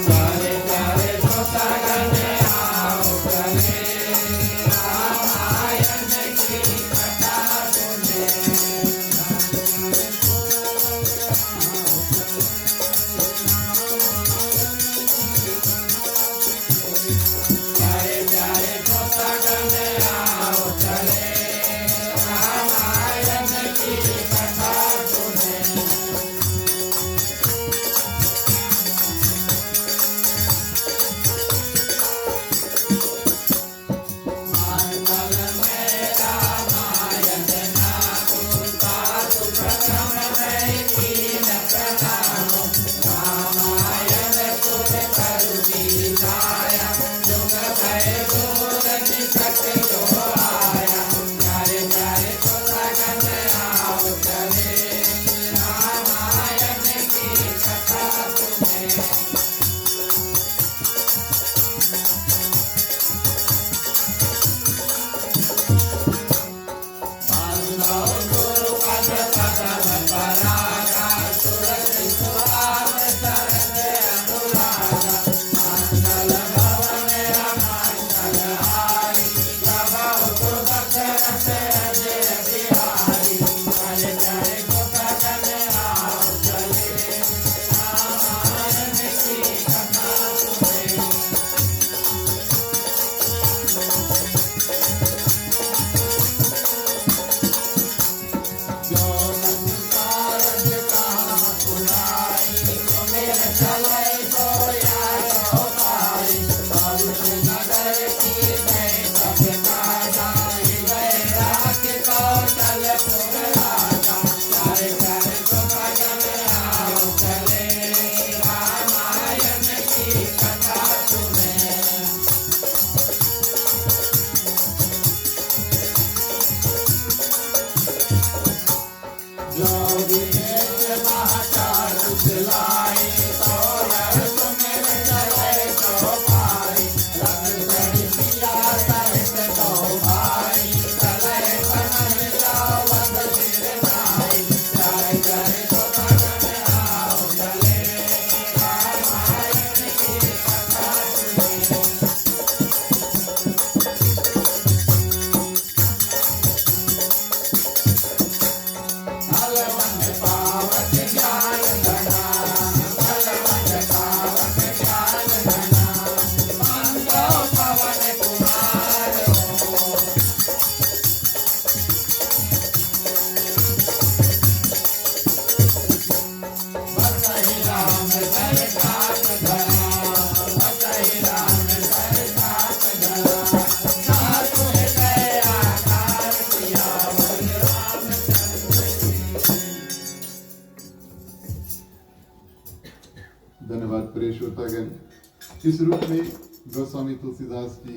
प्यारे प्यारे श्रोतागण आओ चले, रामायण की कथा सुने। प्यारे प्यारे श्रोतागण आओ चले, इस रूप में गोस्वामी तुलसीदास जी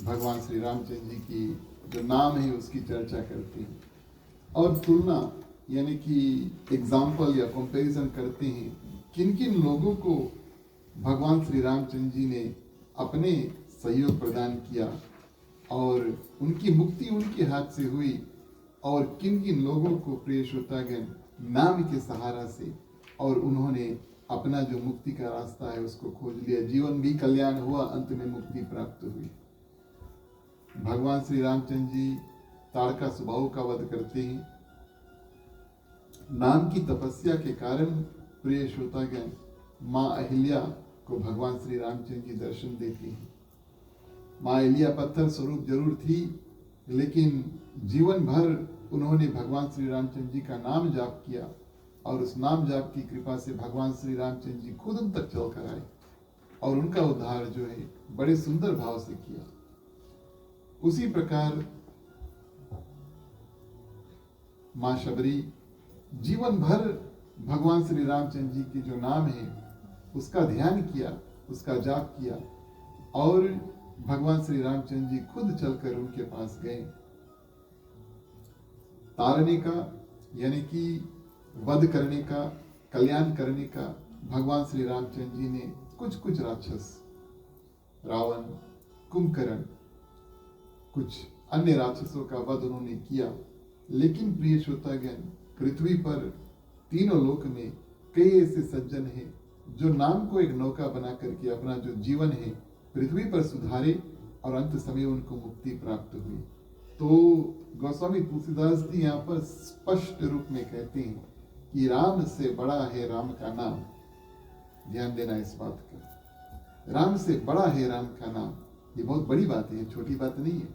भगवान श्री रामचंद्र जी की जो नाम है उसकी चर्चा करते हैं और तुलना यानी कि एग्जाम्पल या कंपैरिजन करते हैं किन किन लोगों को भगवान श्री रामचंद्र जी ने अपने सहयोग प्रदान किया और उनकी मुक्ति उनके हाथ से हुई और किन किन लोगों को प्रिय श्रोतागण नाम के सहारा से और उन्होंने अपना जो मुक्ति का रास्ता है उसको खोज लिया, जीवन भी कल्याण हुआ, अंत में मुक्ति प्राप्त हुई। भगवान श्री रामचंद्र जी ताड़का स्वभाव का वध करते हैं। नाम की तपस्या के कारण प्रिय श्रोतागण माँ अहिल्या को भगवान श्री रामचंद्र जी दर्शन देती हैं। माँ अहिल्या पत्थर स्वरूप जरूर थी, लेकिन जीवन भर उन्होंने भगवान श्री रामचंद्र जी का नाम जाप किया और उस नाम जाप की कृपा से भगवान श्री रामचंद्र जी खुद उन तक चल कर आए और उनका उद्धार जो है बड़े सुंदर भाव से किया। उसी प्रकार माँ शबरी जीवन भर भगवान श्री रामचंद्र जी के जो नाम है उसका ध्यान किया, उसका जाप किया और भगवान श्री रामचंद्र जी खुद चलकर उनके पास गए। तारने का यानी कि वध करने का, कल्याण करने का भगवान श्री रामचंद्र जी ने कुछ कुछ राक्षस, रावण, कुंभकर्ण, कुछ अन्य राक्षसों का वध उन्होंने किया। लेकिन प्रिय श्रोतागण, पृथ्वी पर तीनों लोक में कई ऐसे सज्जन हैं जो नाम को एक नौका बना करके अपना जो जीवन है पृथ्वी पर सुधारे और अंत समय उनको मुक्ति प्राप्त हुई। तो गोस्वामी तुलसीदास जी यहाँ पर स्पष्ट रूप में कहते हैं कि राम से बड़ा है राम का नाम। ध्यान देना इस बात का, राम से बड़ा है राम का नाम। ये बहुत बड़ी बात है, छोटी बात नहीं है।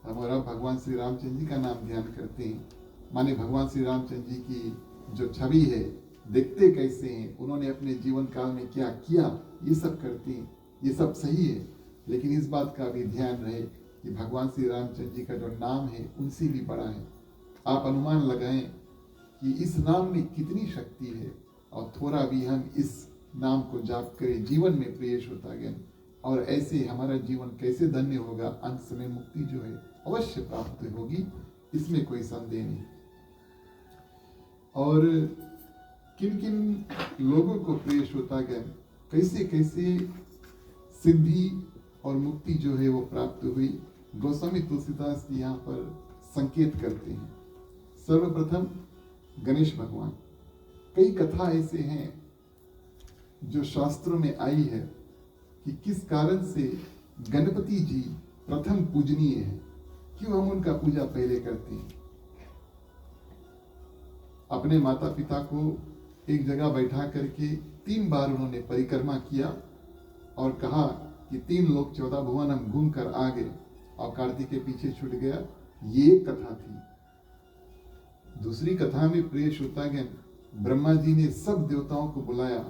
हम और अब भगवान श्री रामचंद्र जी का नाम ध्यान करते हैं, माने भगवान श्री रामचंद्र जी की जो छवि है, देखते कैसे हैं, उन्होंने अपने जीवन काल में क्या किया, ये सब करते हैं, ये सब सही है। लेकिन इस बात का भी ध्यान रहे कि भगवान श्री रामचंद्र जी का जो नाम है उनसे भी बड़ा है। आप अनुमान लगाएं कि इस नाम में कितनी शक्ति है और थोड़ा भी हम इस नाम को जाप करें जीवन में प्रिय श्रोतागण, और ऐसे हमारा जीवन कैसे धन्य होगा, अंत समय मुक्ति जो है अवश्य प्राप्त होगी, इसमें कोई संदेह नहीं। और किन किन लोगों को प्रिय श्रोतागण कैसे कैसे सिद्धि और मुक्ति जो है वो प्राप्त हुई, गोस्वामी तुलसीदास जी यहाँ पर संकेत करते हैं। सर्वप्रथम गणेश भगवान, कई कथा ऐसे हैं जो शास्त्रों में आई है कि किस कारण से गणपति जी प्रथम पूजनीय है, क्यों हम उनका पूजा पहले करते हैं। अपने माता पिता को एक जगह बैठा करके 3 बार उन्होंने परिक्रमा किया और कहा कि 3 लोक 14 भुवन हम घूम कर आ गए और कार्तिक के पीछे छूट गया। ये एक कथा थी। दूसरी कथा में प्रिय श्रोतागण, ब्रह्मा जी ने सब देवताओं को बुलाया,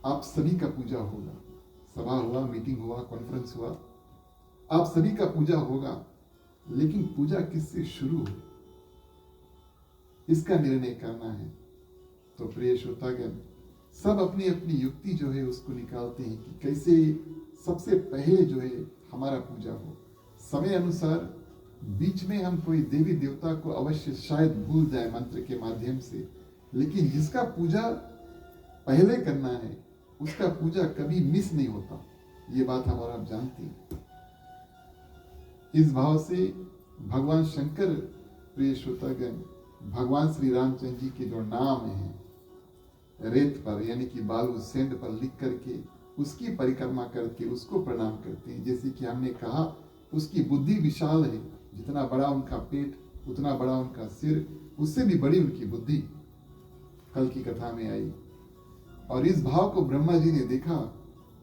आप सभी का पूजा होगा। सभा हुआ, मीटिंग हुआ, कॉन्फ्रेंस हुआ, आप सभी का पूजा होगा, लेकिन पूजा किससे शुरू हो, इसका निर्णय करना है। तो प्रिय श्रोतागण, सब अपनी अपनी युक्ति जो है उसको निकालते हैं कि कैसे सबसे पहले जो है हमारा पूजा हो। समय अनुसार बीच में हम कोई देवी देवता को अवश्य शायद भूल जाए मंत्र के माध्यम से, लेकिन जिसका पूजा पहले करना है उसका पूजा कभी मिस नहीं होता। ये बात हम और आप जानते हैं। इस भाव से भगवान शंकर, प्रिय श्रोतागण, भगवान श्री रामचंद्र जी के जो नाम है रेत पर यानी कि बालू सेंड पर लिख करके उसकी परिक्रमा करके उसको प्रणाम करते हैं। जैसे कि हमने कहा, उसकी बुद्धि विशाल है, जितना बड़ा उनका पेट उतना बड़ा उनका सिर, उससे भी बड़ी उनकी बुद्धि कल की कथा में आई। और इस भाव को ब्रह्मा जी ने देखा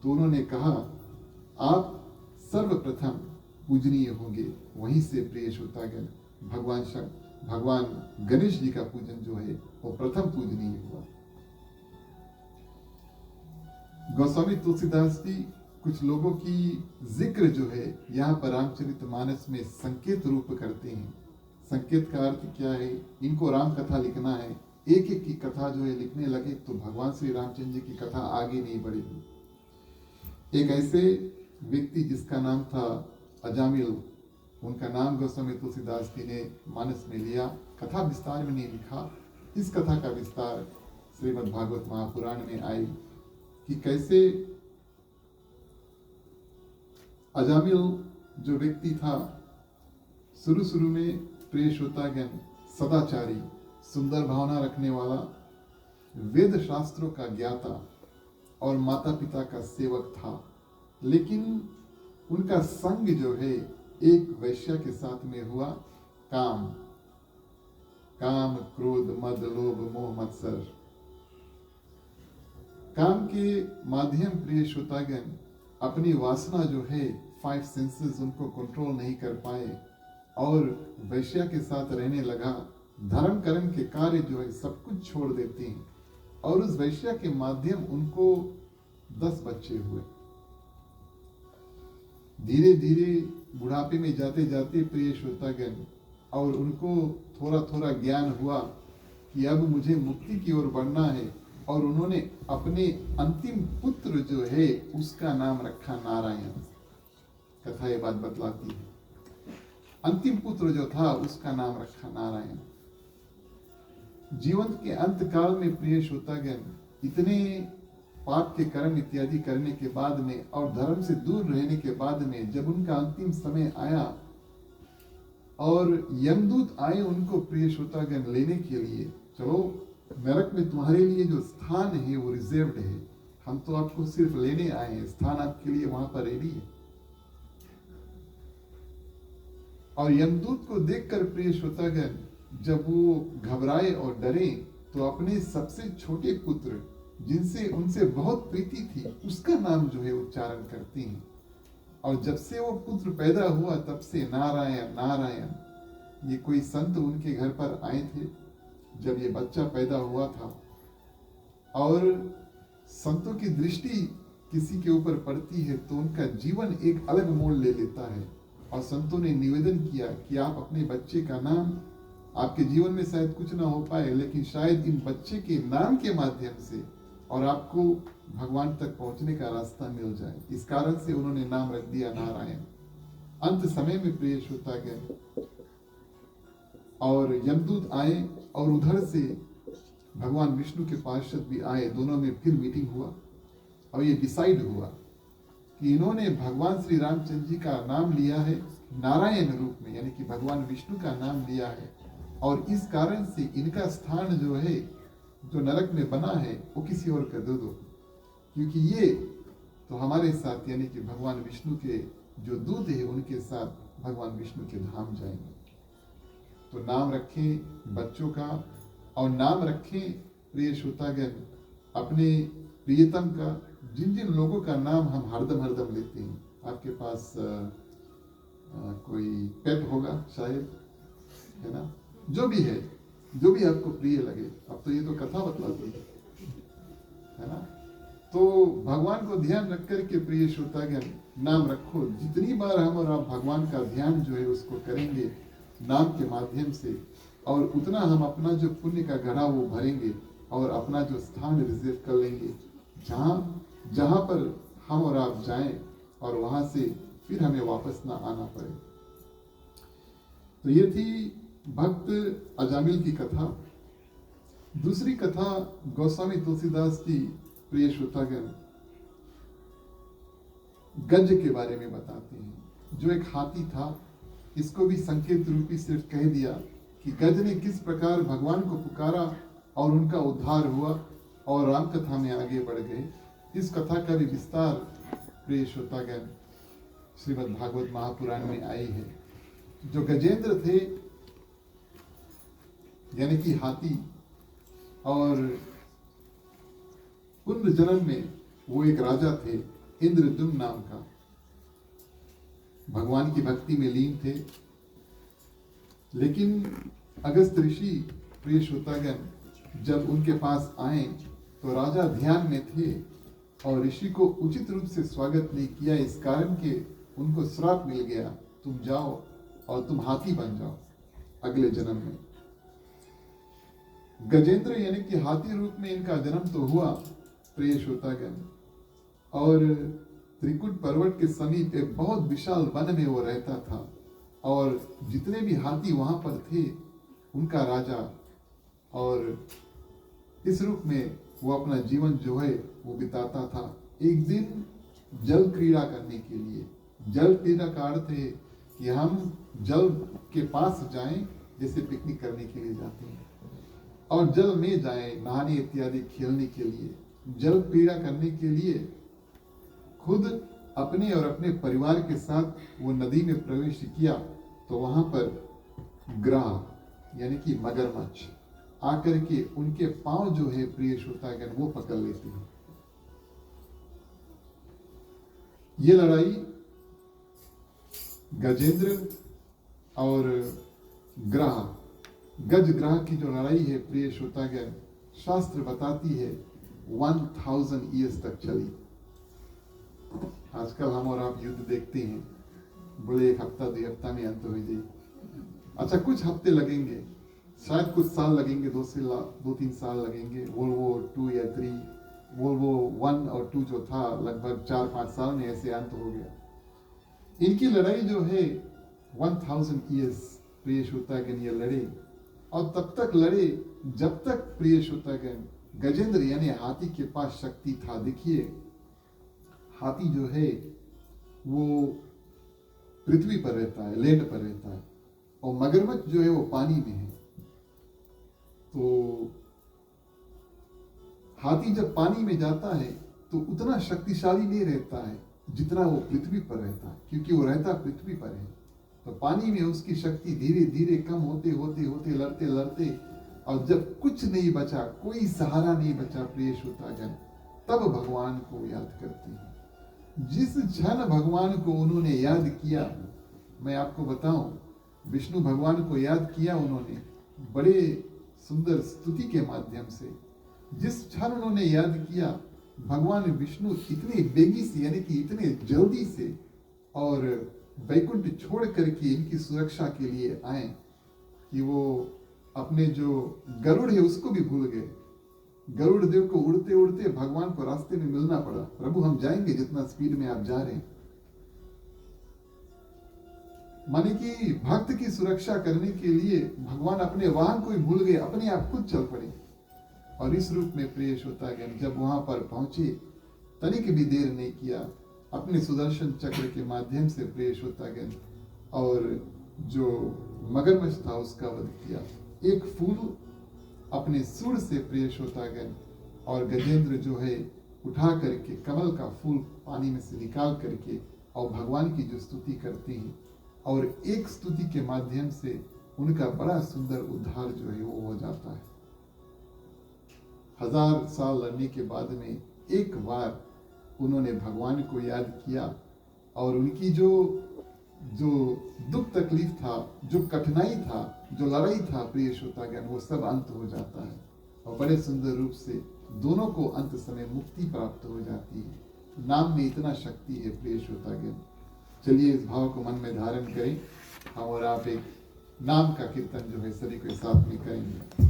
तो उन्होंने कहा, आप सर्वप्रथम पूजनीय होंगे। वहीं से प्रिय श्रोतागण भगवान गणेश जी का पूजन जो है वो प्रथम पूजनीय हुआ। गोस्वामी तुलसीदास जी कुछ लोगों की जिक्र जो है यहाँ पर रामचरितमानस में संकेत रूप करते हैं। संकेत का अर्थ क्या है, इनको राम कथा लिखना है, एक एक की कथा जो है लिखने लगे तो भगवान श्री रामचंद्र जी की कथा आगे नहीं बढ़ेगी। एक ऐसे व्यक्ति जिसका नाम था अजामिल, उनका नाम गोस्वामी तुलसीदास जी ने मानस में लिया, कथा विस्तार में नहीं लिखा। इस कथा का विस्तार श्रीमद् भागवत महापुराण में आई कि कैसे अजामिल जो व्यक्ति था, शुरू में प्रिय श्रोतागण सदाचारी, सुंदर भावना रखने वाला, वेद शास्त्रों का ज्ञाता और माता पिता का सेवक था, लेकिन उनका संग जो है एक वैश्या के साथ में हुआ। काम क्रोध मद लोभ मोह मत्सर, काम के माध्यम प्रिय श्रोतागण अपनी वासना जो है 5 सेंसेस उनको कंट्रोल नहीं कर पाए और वैश्या के साथ रहने लगा। धर्म कर्म के कार्य जो है सब कुछ छोड़ देते हैं और उस वैश्या के माध्यम उनको 10 बच्चे हुए। धीरे धीरे बुढ़ापे में जाते जाते प्रिय श्रोतागण और उनको थोड़ा थोड़ा ज्ञान हुआ कि अब मुझे मुक्ति की ओर बढ़ना है, और उन्होंने अपने अंतिम पुत्र जो है उसका नाम रखा नारायण। कथा ये बात बतलाती है, अंतिम पुत्र जो था उसका नाम रखा नारायण। जीवन के अंत काल में प्रिय श्रोतागण इतने पाप के कर्म इत्यादि करने के बाद में और धर्म से दूर रहने के बाद में जब उनका अंतिम समय आया और यमदूत आए उनको प्रिय श्रोतागण लेने के लिए, चलो नरक में तुम्हारे लिए जो स्थान है वो रिजर्व्ड है, हम तो आपको सिर्फ लेने आए हैं, स्थान आपके लिए वहां पर रेडी है। और यमदूत को देखकर प्रिय श्रोतागण जब वो घबराए और डरे तो अपने सबसे छोटे पुत्र जिनसे उनसे बहुत प्रीति थी उसका नाम जो है उच्चारण करती हैं। और जब से वो पुत्र पैदा हुआ तब से नारायण नारायण। ये कोई संत उनके घर पर आए थे जब ये बच्चा पैदा हुआ था, और संतों की दृष्टि किसी के ऊपर पड़ती है तो उनका जीवन एक अलग मोड़ ले लेता है। और संतों ने निवेदन किया कि आप अपने बच्चे का नाम, आपके जीवन में शायद कुछ ना हो पाए लेकिन शायद इन बच्चे के नाम के माध्यम से और आपको भगवान तक पहुंचने का रास्ता मिल जाए। इस कारण से उन्होंने नाम रख दिया नारायण। अंत समय में प्रिय श्रोतागण और यमदूत आए और उधर से भगवान विष्णु के पार्षद भी आए, दोनों में फिर मीटिंग हुआ और ये डिसाइड हुआ कि इन्होंने भगवान श्री रामचंद्र जी का नाम लिया है नारायण रूप में, यानी कि भगवान विष्णु का नाम लिया है, और इस कारण से इनका स्थान जो है जो नरक में बना है वो किसी और का दे दो, क्योंकि ये तो हमारे साथ यानी कि भगवान विष्णु के जो दूत है उनके साथ भगवान विष्णु के धाम जाएंगे। तो नाम रखें बच्चों का, और नाम रखें प्रिय श्रोतागण अपने प्रियतम का। जिन जिन लोगों का नाम हम हरदम लेते हैं, आपके पास कोई पेट होगा शायद, है ना, जो भी है, जो भी आपको प्रिय लगे। अब तो ये तो कथा बतलाती है ना। तो भगवान को ध्यान रख करके प्रिय श्रोतागण नाम रखो। जितनी बार हम और आप भगवान का ध्यान जो है उसको करेंगे नाम के माध्यम से, और उतना हम अपना जो पुण्य का घड़ा वो भरेंगे और अपना जो स्थान रिजर्व कर लेंगे जहाँ पर हम और आप जाएं, और वहां से फिर हमें वापस ना आना पड़े। तो ये थी भक्त अजामिल की कथा। दूसरी कथा गोस्वामी तुलसीदास जी प्रिय श्रोतागण गज के बारे में बताते हैं, जो एक हाथी था। इसको भी संकेत रूपी सिर्फ कह दिया कि गज ने किस प्रकार भगवान को पुकारा और उनका उद्धार हुआ, और राम कथा में आगे बढ़ गए। इस कथा का भी विस्तार प्रिय श्रोतागण श्रीमद् भागवत महापुराण में आई है। जो गजेंद्र थे यानी कि हाथी, और पूर्व जन्म में वो एक राजा थे इंद्रद्युम्न नाम का, भगवान की भक्ति में लीन थे। लेकिन अगस्त ऋषि प्रिय श्रोतागण जब उनके पास आए तो राजा ध्यान में थे और ऋषि को उचित रूप से स्वागत नहीं किया। इस कारण के उनको श्राप मिल गया, तुम जाओ और तुम हाथी बन जाओ अगले जन्म में। गजेंद्र यानी कि हाथी रूप में इनका जन्म तो हुआ प्रिय श्रोतागण, और त्रिकुट पर्वत के समीप एक बहुत विशाल वन में वो रहता था और जितने भी हाथी वहां पर थे उनका राजा, और इस रूप में वो अपना जीवन जो है वो बिताता था। एक दिन जल क्रीड़ा करने के लिए, जल क्रीड़ा का अर्थ है कि हम जल के पास जाएं, जैसे पिकनिक करने के लिए जाते हैं, और जल में जाएं नहाने इत्यादि खेलने के लिए, जल क्रीड़ा करने के लिए खुद अपने और अपने परिवार के साथ वो नदी में प्रवेश किया तो वहां पर ग्राह यानी कि मगरमच्छ आकर के उनके पांव जो है प्रिय श्रोतागण वो पकड़ लेते हैं। ये लड़ाई गजेंद्र और ग्राह, गज ग्राह की जो लड़ाई है प्रिय श्रोतागण, शास्त्र बताती है 1000 ईयर्स तक चली। आजकल हम और आप युद्ध देखते हैं, बोले 1 हफ्ता 2 हफ्ता में अंत हो जाए। अच्छा, कुछ हफ्ते लगेंगे, शायद कुछ साल लगेंगे, 2-3 साल लगेंगे। वर्ल्ड वॉर 2 या 3, वर्ल्ड वॉर 1 और 2 जो था लगभग 4-5 साल में ऐसे अंत हो गया। इनकी लड़ाई जो है 1000 ईयर्स प्रिय श्रोतागण ये लड़े, और तब तक लड़े जब तक प्रिय श्रोतागण गजेंद्र यानी हाथी के पास शक्ति था। देखिए, हाथी जो है वो पृथ्वी पर रहता है, लैंड पर रहता है, और मगरमच्छ जो है वो पानी में है। तो हाथी जब पानी में जाता है तो उतना शक्तिशाली नहीं रहता है जितना वो पृथ्वी पर रहता है, क्योंकि वो रहता पृथ्वी पर है। तो पानी में उसकी शक्ति धीरे धीरे कम होते होते होते लड़ते लड़ते, और जब कुछ नहीं बचा, कोई सहारा नहीं बचा प्रिय श्रोतागण, तब भगवान को याद करते हैं। जिस क्षण भगवान को उन्होंने याद किया, मैं आपको बताऊं, विष्णु भगवान को याद किया उन्होंने बड़े सुंदर स्तुति के माध्यम से। जिस क्षण उन्होंने याद किया, भगवान विष्णु इतने बेगी से यानी कि इतने जल्दी से और वैकुंठ छोड़ करके इनकी सुरक्षा के लिए आए कि वो अपने जो गरुड़ है उसको भी भूल गए। गरुड़ देव को उड़ते उड़ते भगवान को रास्ते में मिलना पड़ा, प्रभु हम जाएंगे जितना स्पीड में आप जा रहे हैं। माने कि भक्त की सुरक्षा करने के लिए भगवान अपने वाहन को ही भूल गए, अपने आप खुद चल पड़े। और इस रूप में प्रिय श्रोतागण जब वहां पर पहुंचे, तनिक भी देर नहीं किया, अपने सुदर्शन चक्र के माध्यम से प्रिय श्रोतागण और जो मगरमच्छ था उसका वध किया। एक फूल अपने सुर से प्रिय श्रोतागण और गजेंद्र जो है उठा करके कमल का फूल पानी में से निकाल करके और भगवान की जो स्तुति करते हैं, और एक स्तुति के माध्यम से उनका बड़ा सुंदर उद्धार जो है वो हो जाता है। 1000 साल लड़ने के बाद में एक बार उन्होंने भगवान को याद किया, और उनकी जो दुख तकलीफ था, जो कठिनाई था, जो लड़ाई था प्रिय श्रोतागण, वो सब अंत हो जाता है, और बड़े सुंदर रूप से दोनों को अंत समय मुक्ति प्राप्त हो जाती है। नाम में इतना शक्ति है प्रिय श्रोतागण। चलिए इस भाव को मन में धारण करें, हम और आप एक नाम का कीर्तन जो है सभी को साथ में करेंगे।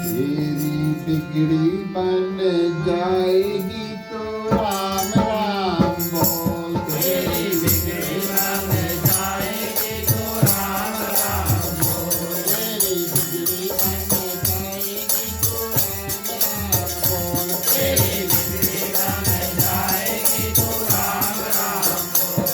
तेरी बिगड़ी बन जाएगी तो राम राम बोल। तेरी बिगड़ी बन जाएगी तो राम राम बोल। तेरी बिगड़ी बन जाएगी तो राम राम बोल। तेरी बिगड़ी बन जाएगी तो राम राम बोल।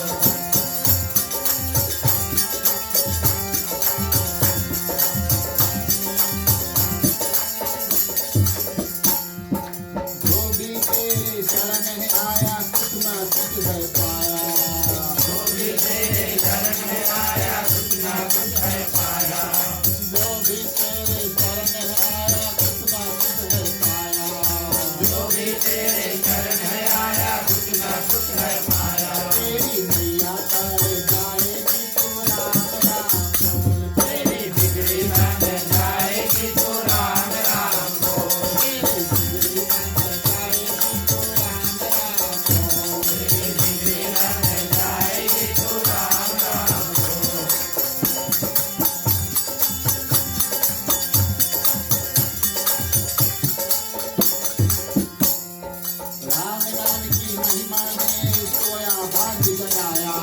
की महिमा ने सोया भाग्य जगाया।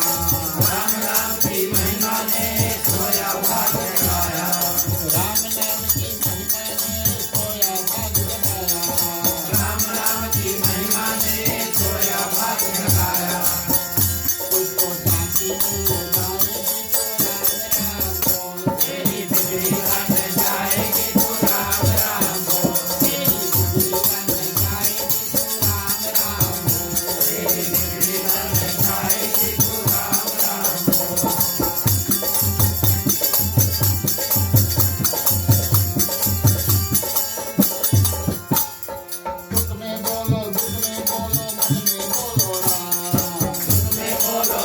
राम नाम की महिमा ने सोया भाग्य जगाया। राम नाम की महिमा ने सोया भाग्य जगाया। राम नाम की महिमा ने सोया भाग्य जगाया। उसको शांति मिल जाएगी तो राम राम बोल। तेरी बिगड़ी बन जाएगी तो राम राम बोल। तेरी बिगड़ी बन जाएगी तो राम राम बोल। तेरी बिगड़ी बन जाएगी तो राम राम बोल। दुख में बोलो मन में बोलो राम। दुख में बोलो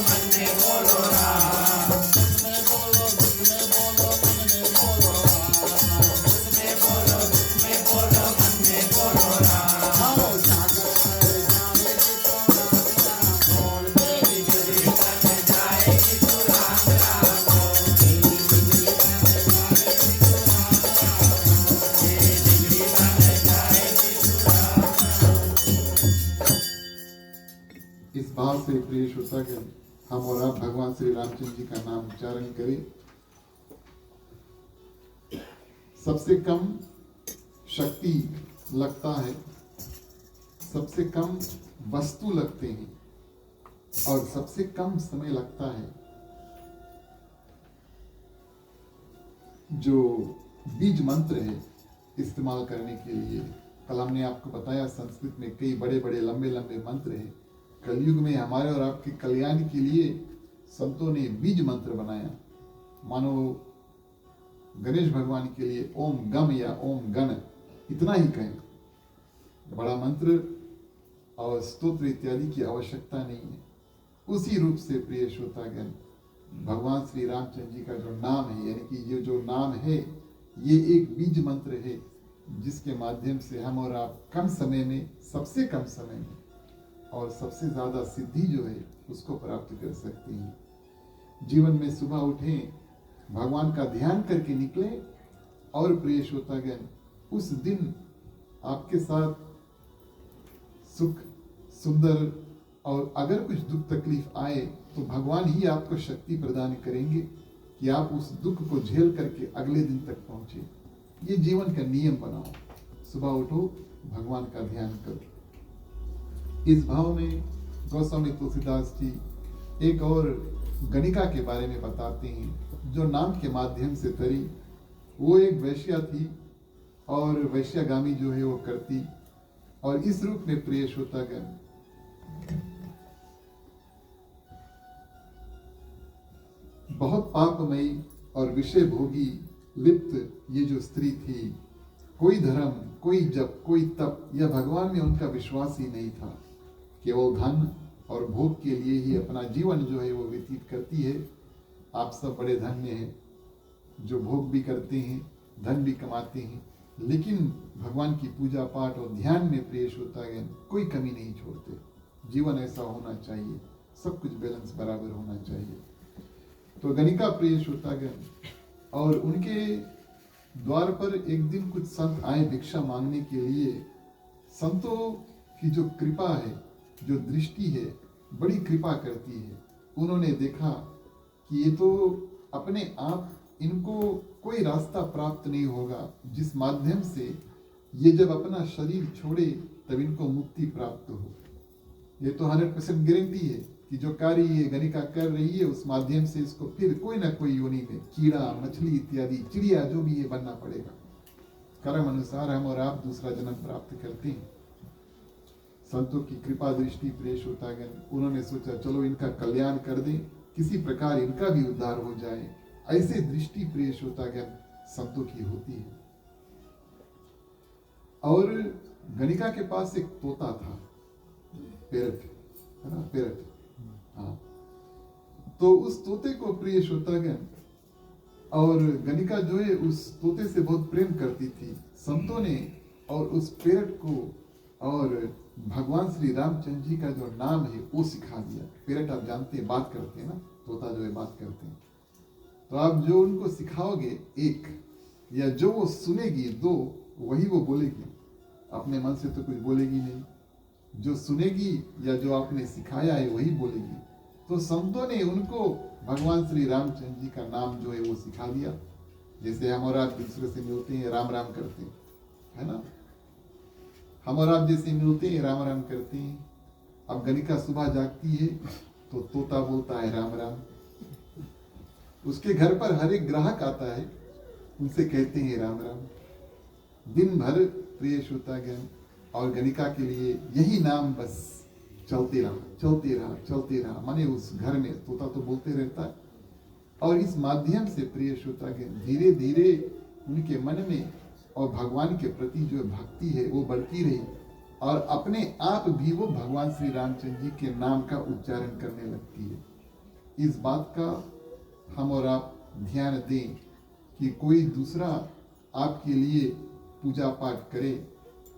मन में बोलो राम। दुख में बोलो मन में बोलो राम। दुख में बोलो मन में बोलो राम। आओ सागर पर जाएगी तो राम राम बोल। तेरी बिगड़ी बन जाएगी तो राम राम बोल। तेरी बिगड़ी बन जाएगी तो राम राम बोल। तेरी बिगड़ी बन जाएगी तो राम राम। इस भाव से प्रिय श्रोतागण, हम और आप भगवान श्री रामचंद्र जी का नाम उच्चारण करें। सबसे कम शक्ति लगता है, सबसे कम वस्तु लगते हैं और सबसे कम समय लगता है जो बीज मंत्र है इस्तेमाल करने के लिए। कल हमने आपको बताया संस्कृत में कई बड़े बड़े लंबे लंबे मंत्र हैं। कलयुग में हमारे और आपके कल्याण के लिए संतों ने बीज मंत्र बनाया। मानो गणेश भगवान के लिए ओम गम या ओम गण इतना ही कहें, बड़ा मंत्र और स्तोत्र इत्यादि की आवश्यकता नहीं है। उसी रूप से प्रिय श्रोतागण, भगवान श्री रामचंद्र जी का जो नाम है, यानी कि ये जो नाम है, ये एक बीज मंत्र है जिसके माध्यम से हम और आप कम समय में, सबसे कम समय में और सबसे ज्यादा सिद्धि जो है उसको प्राप्त कर सकते हैं। जीवन में सुबह उठें, भगवान का ध्यान करके निकले और प्रिय श्रोतागण, उस दिन आपके साथ सुख सुंदर, और अगर कुछ दुख तकलीफ आए तो भगवान ही आपको शक्ति प्रदान करेंगे कि आप उस दुख को झेल करके अगले दिन तक पहुंचे। ये जीवन का नियम बनाओ, सुबह उठो, भगवान का ध्यान करो। इस भाव में गोस्वामी तुलसीदास जी एक और गणिका के बारे में बताते हैं जो नाम के माध्यम से तरी। वो एक वैश्या थी और वैश्यागामी जो है वो करती, और इस रूप में प्रिय श्रोतागण, बहुत पापमयी और विषय भोगी लिप्त ये जो स्त्री थी, कोई धर्म, कोई जप, कोई तप या भगवान में उनका विश्वास ही नहीं था। केवल धन और भोग के लिए ही अपना जीवन जो है वो व्यतीत करती है। आप सब बड़े धन्य हैं जो भोग भी करते हैं, धन भी कमाते हैं, लेकिन भगवान की पूजा पाठ और ध्यान में प्रिय श्रोतागण कोई कमी नहीं छोड़ते। जीवन ऐसा होना चाहिए, सब कुछ बैलेंस बराबर होना चाहिए। तो गणिका प्रिय श्रोतागण, और उनके द्वार पर एक दिन कुछ संत आए भिक्षा मांगने के लिए। संतों की जो कृपा है, जो दृष्टि है, बड़ी कृपा करती है। उन्होंने देखा कि ये तो अपने आप इनको कोई रास्ता प्राप्त नहीं होगा जिस माध्यम से ये जब अपना शरीर छोड़े तब इनको मुक्ति प्राप्त हो। ये तो 100% गारंटी है कि जो कार्य ये गणिका कर रही है उस माध्यम से इसको फिर कोई ना कोई योनि में कीड़ा, मछली इत्यादि, चिड़िया जो भी है बनना पड़ेगा। कर्म अनुसार हम और आप दूसरा जन्म प्राप्त करते हैं। संतों की कृपा दृष्टि प्रिय श्रोतागण, उन्होंने सोचा चलो इनका कल्याण कर दें, किसी प्रकार इनका भी उद्धार हो जाए। ऐसे दृष्टि प्रिय श्रोतागण संतों की होती है। और गणिका के पास एक तोता था, पेरट, है ना, पेरट। हाँ, तो उस तोते को प्रिय श्रोतागण, और गणिका जो है उस तोते से बहुत प्रेम करती थी। संतों ने और उस पेरट को और भगवान श्री रामचंद्र जी का जो नाम है वो सिखा दिया। पेरट आप जानते हैं बात करते हैं ना, तोता जो है बात करते हैं। तो आप जो उनको सिखाओगे एक, या जो वो सुनेगी दो, वही वो बोलेगी। अपने मन से तो कुछ बोलेगी नहीं। जो सुनेगी या जो आपने सिखाया है वही बोलेगी। तो संतों ने उनको भगवान श्री रामचंद्र जी का नाम जो है वो सिखा दिया। जैसे हम और आप दूसरे से मिलते हैं, राम राम करते हैं, है ना। हम और आप जैसे मिलते हैं, राम राम करते हैं। अब गणिका सुबह जागती है तो तोता बोलता है राम राम। उसके घर पर हर एक ग्राहक आता है, उनसे कहते हैं राम राम। दिन भर प्रिय श्रोतागण और गणिका के लिए यही नाम बस चलते रहा, चलते रहा, चलते रहा। माने उस घर में तोता तो बोलते रहता है। और इस माध्यम से प्रिय श्रोतागण धीरे धीरे उनके मन में और भगवान के प्रति जो भक्ति है वो बढ़ती रही, और अपने आप भी वो भगवान श्री रामचंद्र जी के नाम का उच्चारण करने लगती है। इस बात का हम और आप ध्यान दें कि कोई दूसरा आपके लिए पूजा पाठ करे,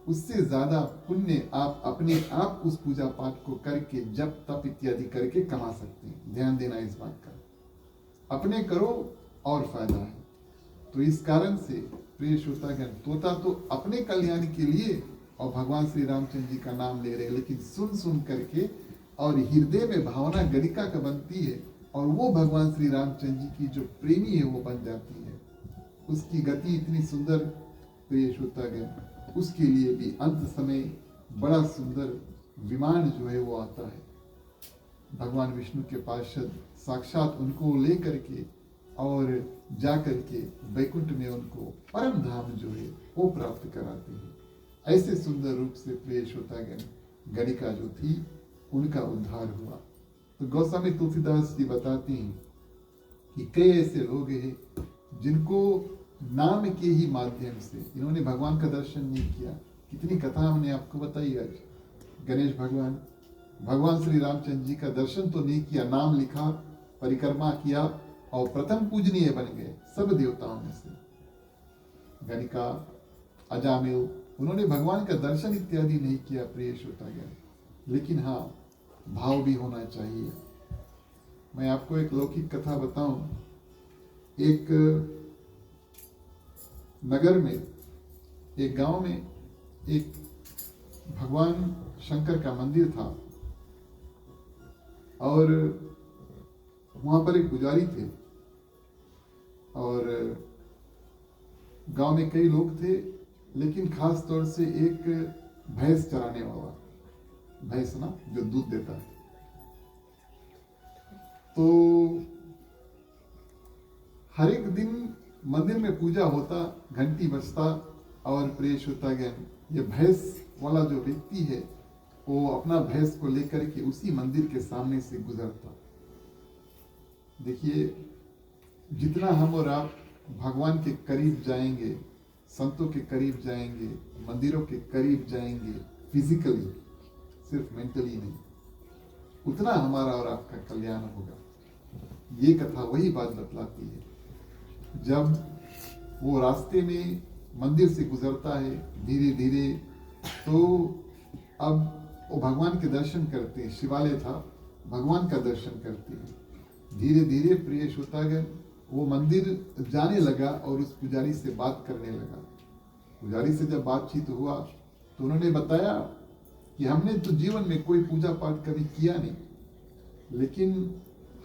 उससे ज्यादा पुण्य आप अपने आप उस पूजा पाठ को करके जप तप इत्यादि करके कमा सकते हैं। ध्यान देना इस बात का, अपने करो और फायदा है। तो इस कारण से प्रिय श्रोतागण, तोता तो अपने कल्याण के लिए और भगवान श्री रामचंद्र जी का नाम ले रहे, लेकिन सुन सुन करके और हृदय में भावना गणिका का बनती है, और वो भगवान श्री रामचंद्र जी की जो प्रेमी है वो बन जाती है। उसकी गति इतनी सुंदर प्रिय श्रोतागण, उसके लिए भी अंत समय बड़ा सुंदर विमान जो है वो आता है। भगवान विष्णु के पार्षद साक्षात उनको ले करके और जा करके वैकुंठ में उनको परम धाम जो है वो प्राप्त कराते हैं। ऐसे सुंदर रूप से प्रिय श्रोतागण गणिका जो थी उनका उद्धार हुआ। तो गोस्वामी तुलसीदास जी बताते हैं कि कई ऐसे लोग हैं जिनको नाम के ही माध्यम से इन्होंने भगवान का दर्शन नहीं किया। कितनी कथा हमने आपको बताई आज। गणेश भगवान, भगवान श्री रामचंद्र जी का दर्शन तो नहीं किया, नाम लिखा, परिक्रमा किया और प्रथम पूजनीय बन गए सब देवताओं में से। गणिका, अजामिल, उन्होंने भगवान का दर्शन इत्यादि नहीं किया प्रिय श्रोतागण, लेकिन हाँ भाव भी होना चाहिए। मैं आपको एक लौकिक कथा बताऊं। एक नगर में, एक गांव में एक भगवान शंकर का मंदिर था, और वहां पर एक पुजारी थे, और गांव में कई लोग थे, लेकिन खास तौर से एक भैंस चराने वाला, भैंस ना जो दूध देता है, तो हर एक दिन मंदिर में पूजा होता, घंटी बजता, और प्रिय श्रोतागण ये भैंस वाला जो व्यक्ति है वो अपना भैंस को लेकर के उसी मंदिर के सामने से गुजरता। देखिए, जितना हम और आप भगवान के करीब जाएंगे, संतों के करीब जाएंगे, मंदिरों के करीब जाएंगे, फिजिकली, सिर्फ मेंटली नहीं, उतना हमारा और आपका कल्याण होगा। ये कथा वही बात बतलाती है। जब वो रास्ते में मंदिर से गुजरता है धीरे धीरे, तो अब वो भगवान के दर्शन करते हैं। शिवालय था, भगवान का दर्शन करते हैं। धीरे धीरे प्रिय श्रोतागण वो मंदिर जाने लगा और उस पुजारी से बात करने लगा। पुजारी से जब बातचीत हुआ तो उन्होंने बताया कि हमने तो जीवन में कोई पूजा पाठ कभी किया नहीं, लेकिन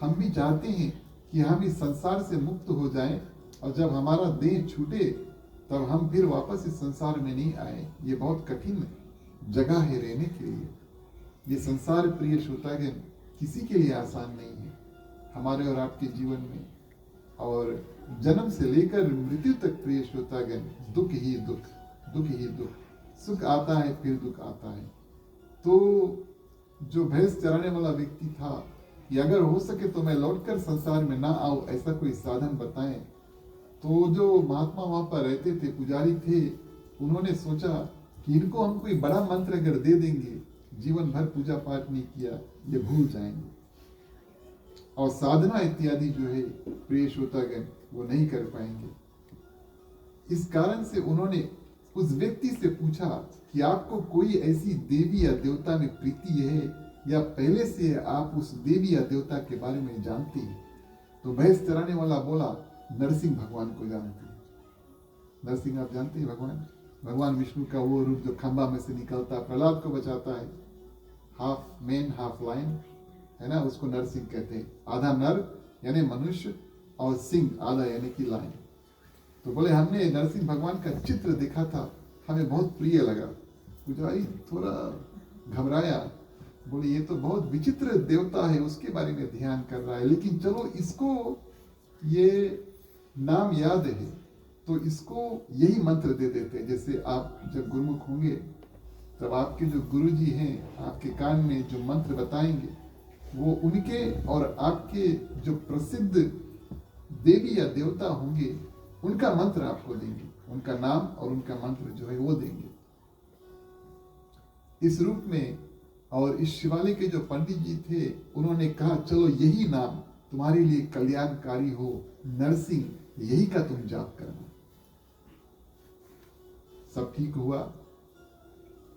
हम भी चाहते हैं कि हम इस संसार से मुक्त हो जाएं, और जब हमारा देह छूटे तब हम फिर वापस इस संसार में नहीं आए। ये बहुत कठिन जगह है रहने के लिए। ये संसार प्रिय श्रोतागण किसी के लिए आसान नहीं है, हमारे और आपके जीवन में। और जन्म से लेकर मृत्यु तक प्रिय श्रोतागण दुख ही दुख, दुख ही दुख, सुख आता है फिर दुख आता है। तो जो भैंस चराने वाला व्यक्ति था कि अगर हो सके तो मैं लौटकर संसार में ना आऊं, ऐसा कोई साधन बताएं। तो जो महात्मा वहां पर रहते थे, पुजारी थे, उन्होंने सोचा कि इनको हम कोई बड़ा मंत्र अगर दे देंगे, जीवन भर पूजा पाठ नहीं किया, ये भूल जाएंगे, और साधना इत्यादि जो है प्रिय श्रोतागण वो नहीं कर पाएंगे। इस कारण से उन्होंने उस व्यक्ति से पूछा कि आपको कोई ऐसी देवी या देवता में प्रीति है, या पहले से आप उस देवी या देवता के बारे में जानते हैं? तो भैंस चराने वाला बोला, नरसिंह भगवान को जानते हैं। नरसिंह आप जानते हैं भगवान, भगवान विष्णु का वो रूप जो खंबा में से निकलता, प्रहलाद को बचाता है, हाफ मैन हाफ लायन, है ना, उसको नरसिंह कहते हैं। आधा नर यानी मनुष्य और सिंह आधा यानी कि लायन। तो बोले हमने नरसिंह भगवान का चित्र देखा था, हमें बहुत प्रिय लगा। पुजारी थोड़ा घबराया, बोले ये तो बहुत विचित्र देवता है, उसके बारे में ध्यान कर रहा है, लेकिन चलो इसको ये नाम याद है तो इसको यही मंत्र दे देते हैं। जैसे आप जब गुरुमुख होंगे तब आपके जो गुरुजी हैं आपके कान में जो मंत्र बताएंगे वो उनके और आपके जो प्रसिद्ध देवी या देवता होंगे उनका मंत्र आपको देंगे, उनका नाम और उनका मंत्र जो है वो देंगे इस रूप में। और इस शिवालय के जो पंडित जी थे उन्होंने कहा चलो यही नाम तुम्हारे लिए कल्याणकारी हो, नरसिंह, यही का तुम जाप करना। सब ठीक हुआ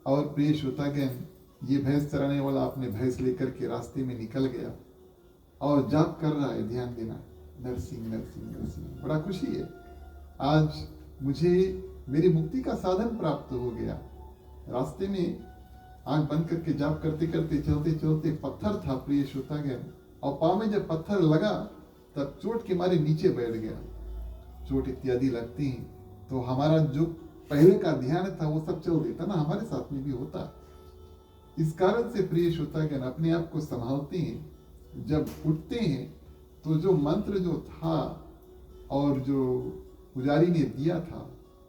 और प्रिय श्रोतागण, ये भैंस चराने वाला अपने भैंस लेकर के रास्ते में निकल गया और जाप कर रहा है, ध्यान देना, नरसिंह नरसिंह नरसिंह। बड़ा खुशी है, आज मुझे मेरी मुक्ति का साधन प्राप्त हो गया। रास्ते में आंख बंद करके जाप करते करते चलते चलते पत्थर था प्रिय श्रोतागण, और पाँव में जब पत्थर लगा तब चोट के मारे नीचे बैठ गया। चोट इत्यादि लगती हैं तो हमारा जो पहले का ध्यान था वो सब चल देता ना, हमारे साथ में भी होता। इस कारण से प्रिय श्रोतागण अपने आप को संभालते हैं, जब उठते हैं तो जो मंत्र जो था और जो पुजारी ने दिया था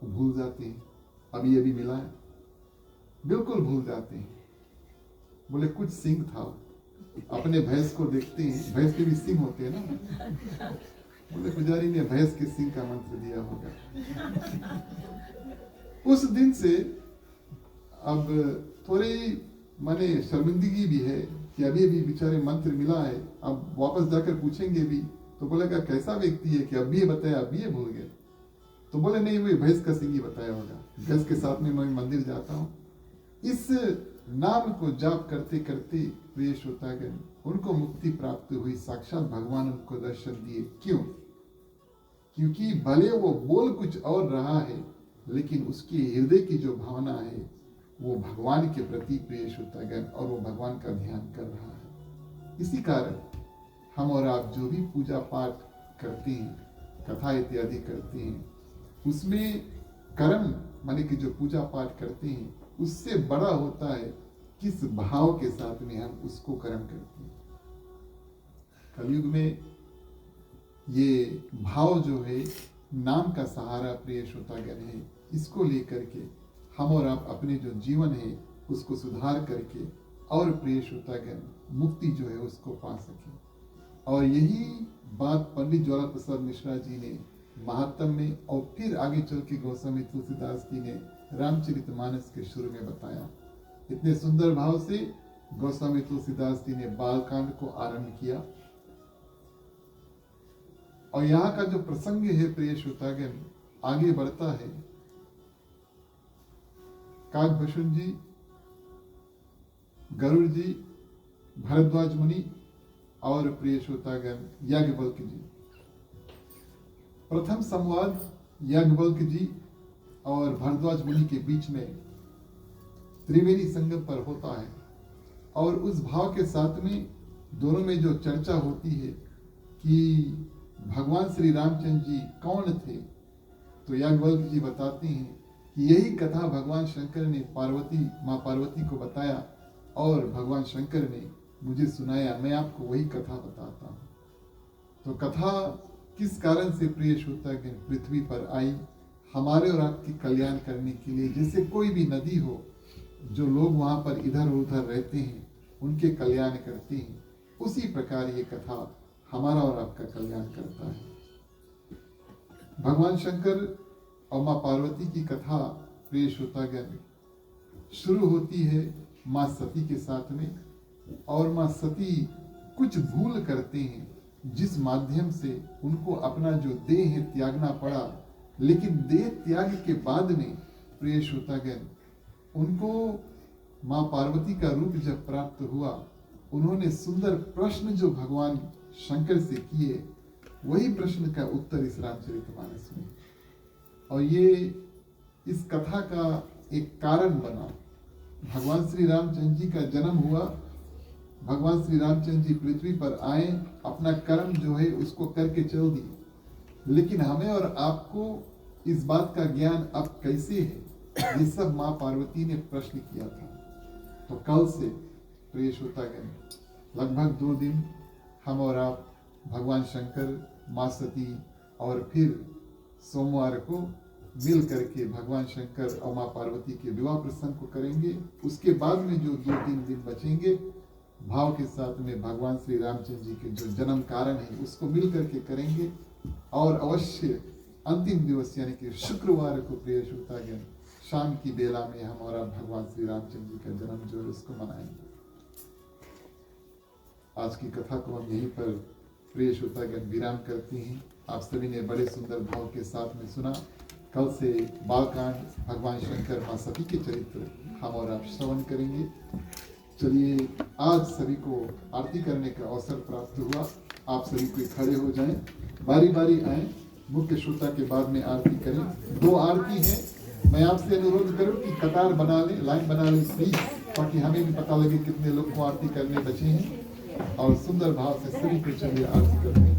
वो भूल जाते हैं। अभी अभी मिला है, बिल्कुल भूल जाते हैं। बोले कुछ सिंह था, अपने भैंस को देखते हैं, भैंस के भी सिंह होते हैं ना, बोले पुजारी ने भैंस के सिंह का मंत्र दिया होगा। उस दिन से अब थोड़ी माने शर्मिंदगी भी है कि अभी अभी बेचारे मंत्र मिला है, अब वापस जाकर पूछेंगे भी तो बोलेगा कैसा व्यक्ति है कि अभी ये बताया अभी ये भूल गए। तो बोले नहीं, वो भैंस का सिंह ही बताया होगा, भैंस के साथ में मैं मंदिर जाता हूँ। इस नाम को जाप करते करते प्रिय श्रोतागण उनको मुक्ति प्राप्त हुई, साक्षात भगवान उनको दर्शन दिए। क्यों? क्योंकि भले वो बोल कुछ और रहा है लेकिन उसकी हृदय की जो भावना है वो भगवान के प्रति प्रिय श्रोतागण, और वो भगवान का ध्यान कर रहा है। इसी कारण हम और आप जो भी पूजा पाठ करते हैं, कथा इत्यादि करते हैं, उसमें कर्म माने कि जो पूजा पाठ करते हैं उससे बड़ा होता है किस भाव के साथ में हम उसको कर्म करते हैं। कलयुग में ये भाव जो है नाम का सहारा प्रिय श्रोतागण है, इसको लेकर के हम और आप अपने जो जीवन है उसको सुधार करके और प्रिय श्रोतागण मुक्ति जो है उसको पा सके। और यही बात पंडित ज्वाला प्रसाद मिश्रा जी ने महात्म में और फिर आगे चल के गोस्वामी तुलसीदास जी ने रामचरितमानस के शुरू में बताया। इतने सुंदर भाव से गोस्वामी तुलसीदास जी ने बालकांड को आरंभ किया। और यहाँ का जो प्रसंग है प्रिय श्रोतागण आगे बढ़ता है। काकभूषण जी, गरुड़ जी, भरद्वाज मुनि और प्रिय श्रोतागण याज्ञवल्क्य जी। प्रथम संवाद याज्ञवल्क्य जी और भरद्वाज मुनि के बीच में त्रिवेणी संगम पर होता है, और उस भाव के साथ में दोनों में जो चर्चा होती है कि भगवान श्री रामचंद्र जी कौन थे, तो याज्ञवल्क्य जी बताते हैं कि यही कथा भगवान शंकर ने माँ पार्वती को बताया और भगवान शंकर ने मुझे सुनाया, मैं आपको वही कथा बताता हूँ। तो कथा किस कारण से प्रिय श्रोतागण पृथ्वी पर आई, हमारे और आपके कल्याण करने के लिए। जैसे कोई भी नदी हो, जो लोग वहाँ पर इधर उधर रहते हैं उनके कल्याण करते हैं, उसी प्रकार ये कथा हमारा और आपका कल्याण करता है। भगवान शंकर और माँ पार्वती की कथा प्रिय श्रोतागण शुरू होती है माँ सती के साथ में, और माँ सती कुछ भूल करते हैं जिस माध्यम से उनको अपना जो देह है त्यागना पड़ा। लेकिन देह त्याग के बाद में प्रिय श्रोतागण उनको माँ पार्वती का रूप जब प्राप्त हुआ, उन्होंने सुंदर प्रश्न जो भगवान शंकर से किए, वही प्रश्न का उत्तर इस रामचरितमानस में, और ये इस कथा का एक कारण बना। भगवान श्री रामचंद्र जी का जन्म हुआ भगवान श्री रामचंद्र जी पृथ्वी पर आए, अपना कर्म जो है उसको करके चल दिए, लेकिन हमें और आपको इस बात का ज्ञान अब कैसे है, ये सब माँ पार्वती ने प्रश्न किया था। तो कल से प्रिय श्रोतागण लगभग 2 दिन हम और आप भगवान शंकर, माँ सती और फिर सोमवार को मिल करके भगवान शंकर और माँ पार्वती के विवाह प्रसंग को करेंगे। उसके बाद में जो 2-3 दिन बचेंगे, भाव के साथ में भगवान श्री रामचंद्र जी के जो जन्म कारण है उसको मिल करके करेंगे। और अवश्य अंतिम दिवस यानी कि शुक्रवार को प्रिय श्रोतागण शाम की बेला में हम और आप भगवान श्री रामचंद्र जी का जन्म जो है उसको मनाएंगे। आज की कथा को हम यहीं पर प्रिय श्रोतागण विराम करते हैं। आप सभी ने बड़े सुंदर भाव के साथ में सुना। कल से बालकांड, भगवान शंकर, माँ सती के चरित्र हम और आप श्रवण करेंगे। चलिए आज सभी को आरती करने का अवसर प्राप्त हुआ। आप सभी कोई खड़े हो जाएं, बारी बारी आए, मुख्य श्रोता के बाद में आरती करें। 2 आरती है, मैं आपसे अनुरोध करूं कि कतार बना लें, लाइन बना लें प्लीज, ताकि हमें भी पता लगे कितने लोग को आरती करने बचे हैं। और सुंदर भाव से सभी को चलिए आरती करते हैं।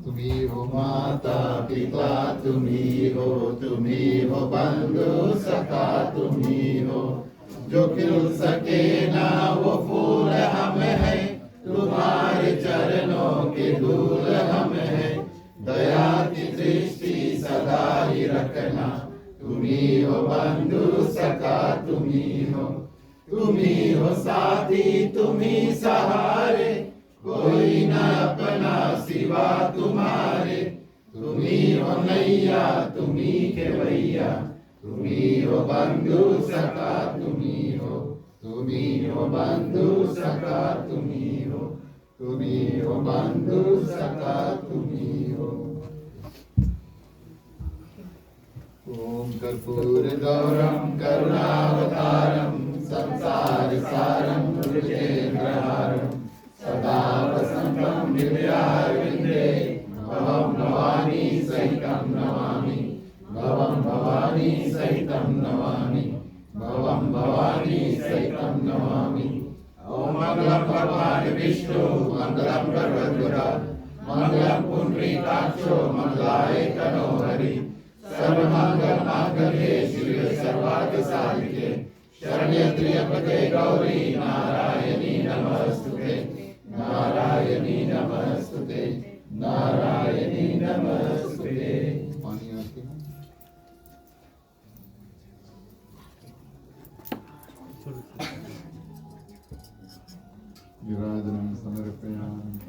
तुम्ही हो माता पिता तुम्ही हो बंधु सखा तुम्ही हो। जो खिल सके ना वो फूल हम है, तुम्हारे चरणों के धूल हम है। दया की दृष्टि सदा ही रखना, तुम्ही हो बंधु सखा तुम्ही हो साथी तुम्ही सहारे। कोई न अपना सिवा तुम्हारे, तुम्ही हो नैया तुम्ही खेवैया। तुम्ही हो बंधु सखा तुम्ही हो बंधु सखा तुम्ही हो बंधु सखा तुम्ही हो। ओम कर्पूर गौरम करुणावतारम संसार सारम भुजगेन्द्रहारम सदा वसंतम दिव्यारविंदे भवम भवानी सहितं नमामि। भवम भवानी सहितं नमामि। भवम भवानी सहितं नमामि। ओम मंगलम भगवान विष्णु मंगलम गरुड़ध्वजा मंगलम पुंडरीकाक्षो मंगलाय तनो हरि। सर्वमंगल मांगल्ये शिवे सर्वार्थ साधिके शरण्ये त्र्यंबके गौरी नारायणी नमस्तुते। नारायणी नमस्तुते। नारायणी नमस्तुते। पानी आते हैं। विराजनं समर्पयामि।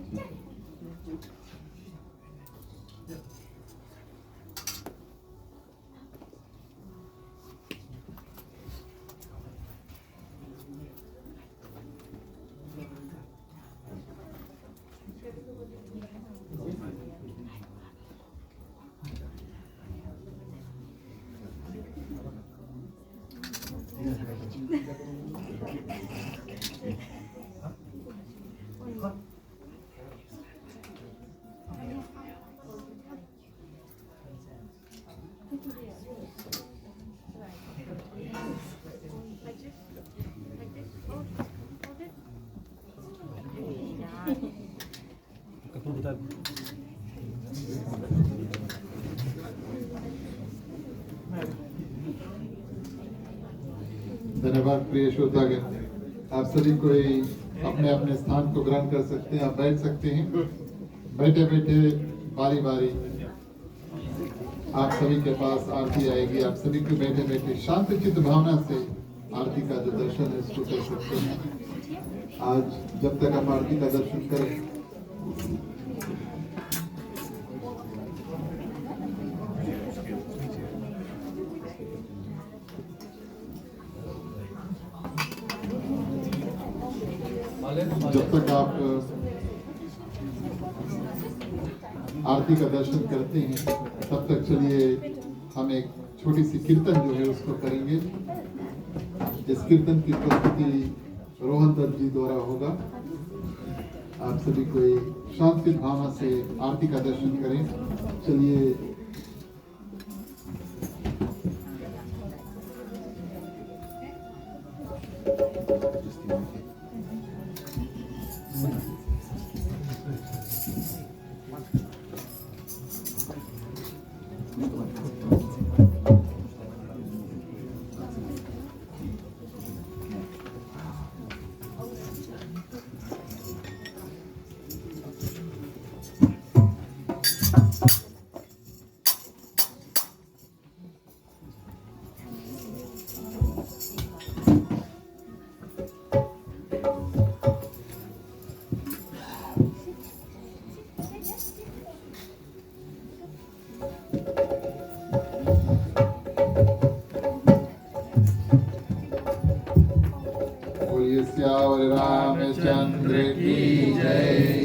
धन्यवाद प्रिय श्रोतागण। आप सभी कोई अपने अपने स्थान को ग्रहण कर सकते हैं। आप बैठ सकते हैं। बैठे बैठे बारी बारी आप सभी के पास आरती आएगी। आप सभी को बैठे बैठे शांत चित्त भावना से आरती का जो दर्शन है उसको कर सकते हैं। आज जब तक आप आरती का दर्शन करें, जब तक आप आरती का दर्शन करते हैं तब तक चलिए हम एक छोटी सी कीर्तन जो है उसको करेंगे। इस कीर्तन की प्रस्तुति रोहन दत्त जी द्वारा होगा। आप सभी कोई शांति भावना से आरती का दर्शन करें। चलिए बोलिए श्यावर रामचंद्र की जय।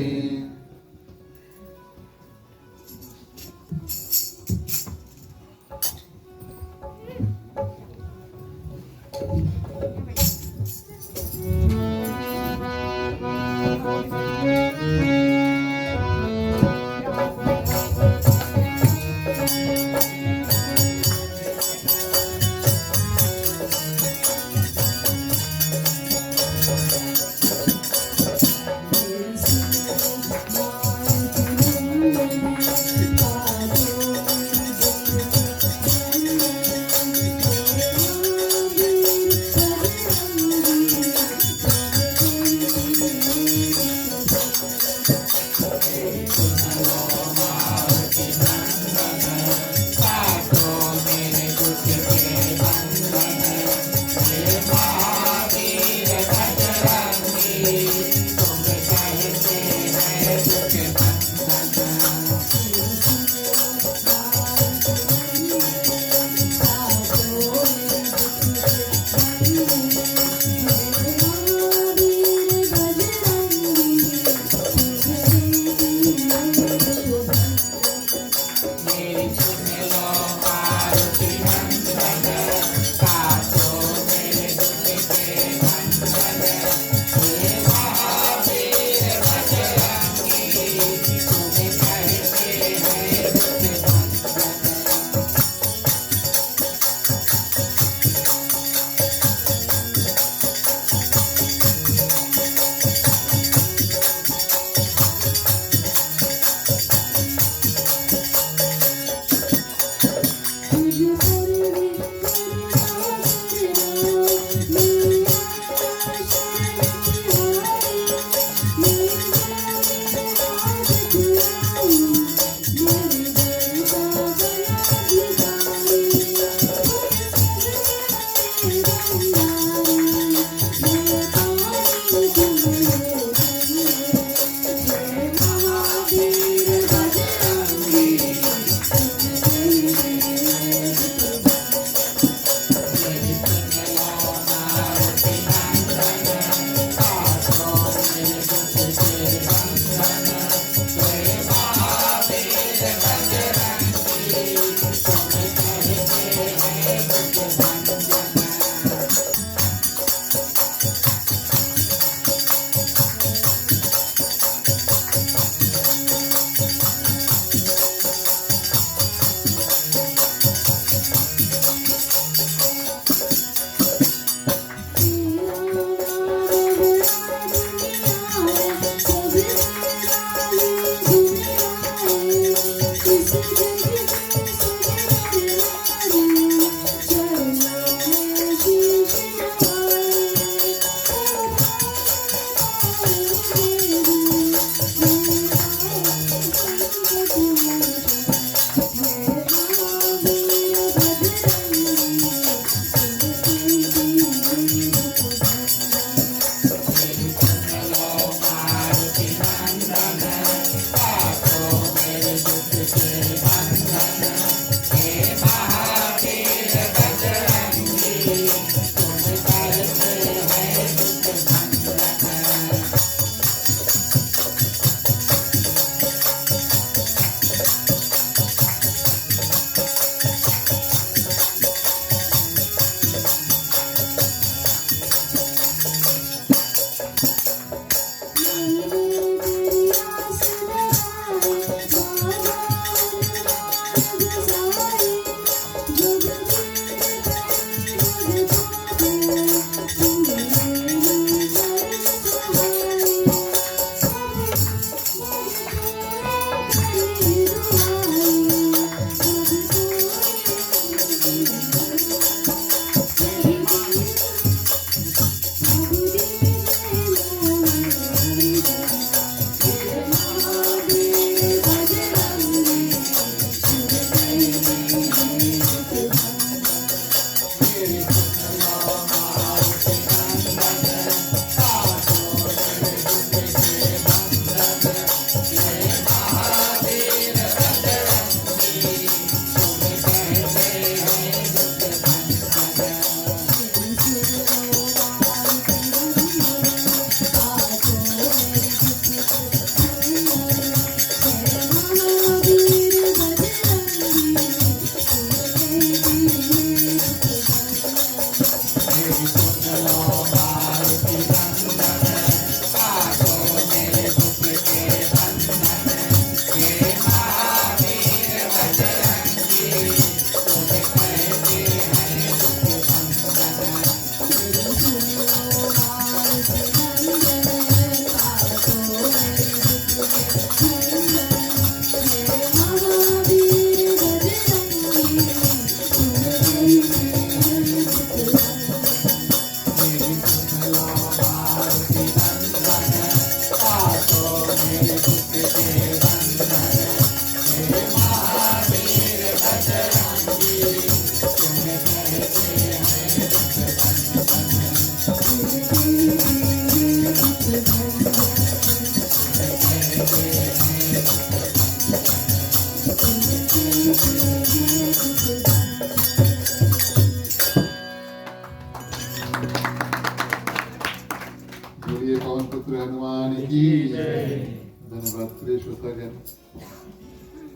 बोलिए पवन पुत्र हनुमान की धन्यवाद प्रिय श्रोतागण।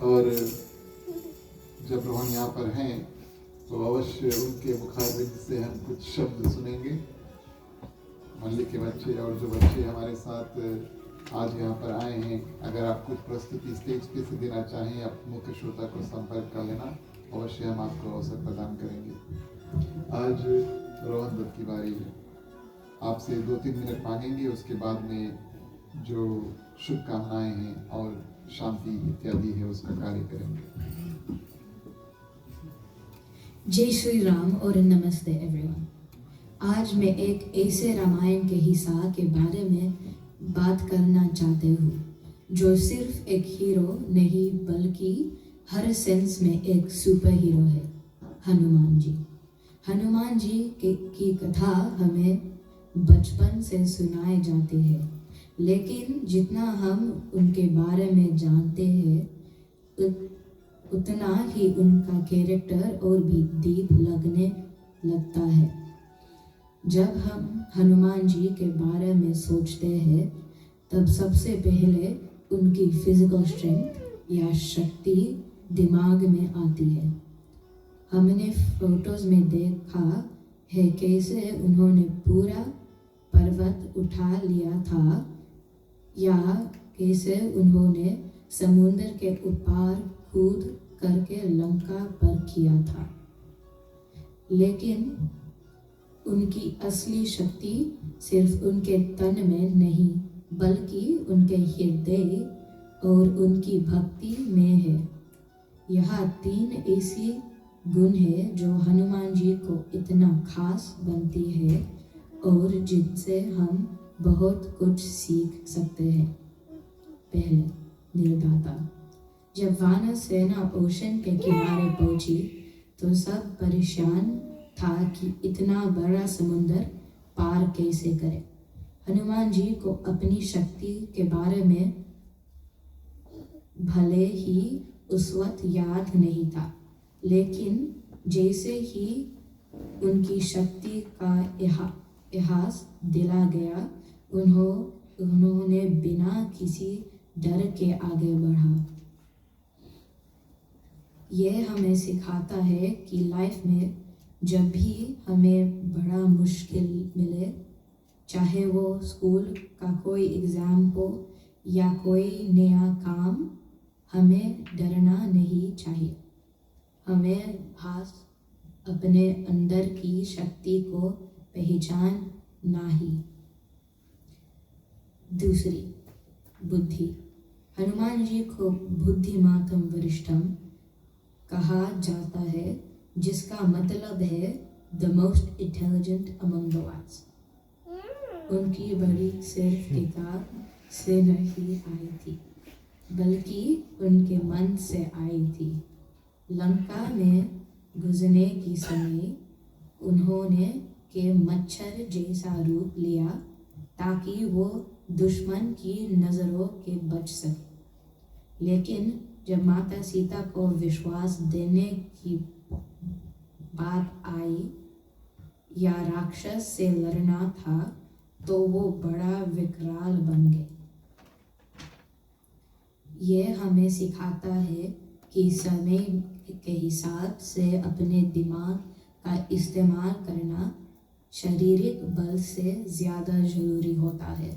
और जब रोहन यहाँ पर हैं तो अवश्य उनके मुखारबिंद से हम कुछ शब्द सुनेंगे। मल्लिक के बच्चे और जो बच्चे हमारे साथ आज यहाँ पर आए हैं, अगर आप कुछ प्रस्तुति स्टेज पे से देना चाहें, आप मुख्य श्रोता को संपर्क कर लेना, अवश्य हम आपको अवसर प्रदान करेंगे। आज रोहन दत्त की बारी है, आपसे 2-3 मिनट मांगेंगे, उसके बाद में जो शुभकामनाएं हैं और शांति इत्यादि है उसका कार्य करेंगे। जय श्री राम और नमस्ते एवरीवन। आज मैं एक ऐसे रामायण के हिस्सा के बारे में बात करना चाहते हूँ जो सिर्फ एक हीरो नहीं बल्कि हर सेंस में एक सुपर हीरो है, हनुमान जी। हनुमान जी की कथा हमें बचपन से सुनाई जाती है, लेकिन जितना हम उनके बारे में जानते हैं उतना ही उनका कैरेक्टर और भी डीप लगने लगता है। जब हम हनुमान जी के बारे में सोचते हैं तब सबसे पहले उनकी फिजिकल स्ट्रेंथ या शक्ति दिमाग में आती है। हमने फोटोज में देखा है कैसे उन्होंने पूरा पर्वत उठा लिया था या कैसे उन्होंने समुद्र के ऊपर कूद करके लंका पर किया था। लेकिन उनकी असली शक्ति सिर्फ उनके तन में नहीं बल्कि उनके हृदय और उनकी भक्ति में है। यह 3 ऐसी गुण है जो हनुमान जी को इतना खास बनती है और जिनसे हम बहुत कुछ सीख सकते हैं। पहले, निर्दयता। जब वानर सेना ओशन के किनारे पहुंची तो सब परेशान था कि इतना बड़ा समुद्र पार कैसे करें। हनुमान जी को अपनी शक्ति के बारे में भले ही उस वक्त याद नहीं था, लेकिन जैसे ही उनकी शक्ति का एहसास दिला गया, उन्होंने बिना किसी डर के आगे बढ़ा। यह हमें सिखाता है कि लाइफ में जब भी हमें बड़ा मुश्किल मिले, चाहे वो स्कूल का कोई एग्ज़ाम हो या कोई नया काम, हमें डरना नहीं चाहिए। हमें बस अपने अंदर की शक्ति को पहचानना ही। दूसरी, बुद्धि। हनुमान जी को बुद्धिमातम वरिष्ठम कहा जाता है, जिसका मतलब है the most intelligent among the wise. उनकी बड़ी सिर्फ किताब से नहीं आई थी, बल्कि उनके मन से आई थी। लंका में गुजरने के समय उन्होंने के मच्छर जैसा रूप लिया ताकि वो दुश्मन की नज़रों के बच सके। लेकिन जब माता सीता को विश्वास देने की बात आई या राक्षस से लड़ना था, तो वो बड़ा विकराल बन गए। ये हमें सिखाता है कि समय के हिसाब से अपने दिमाग का इस्तेमाल करना शारीरिक बल से ज़्यादा ज़रूरी होता है।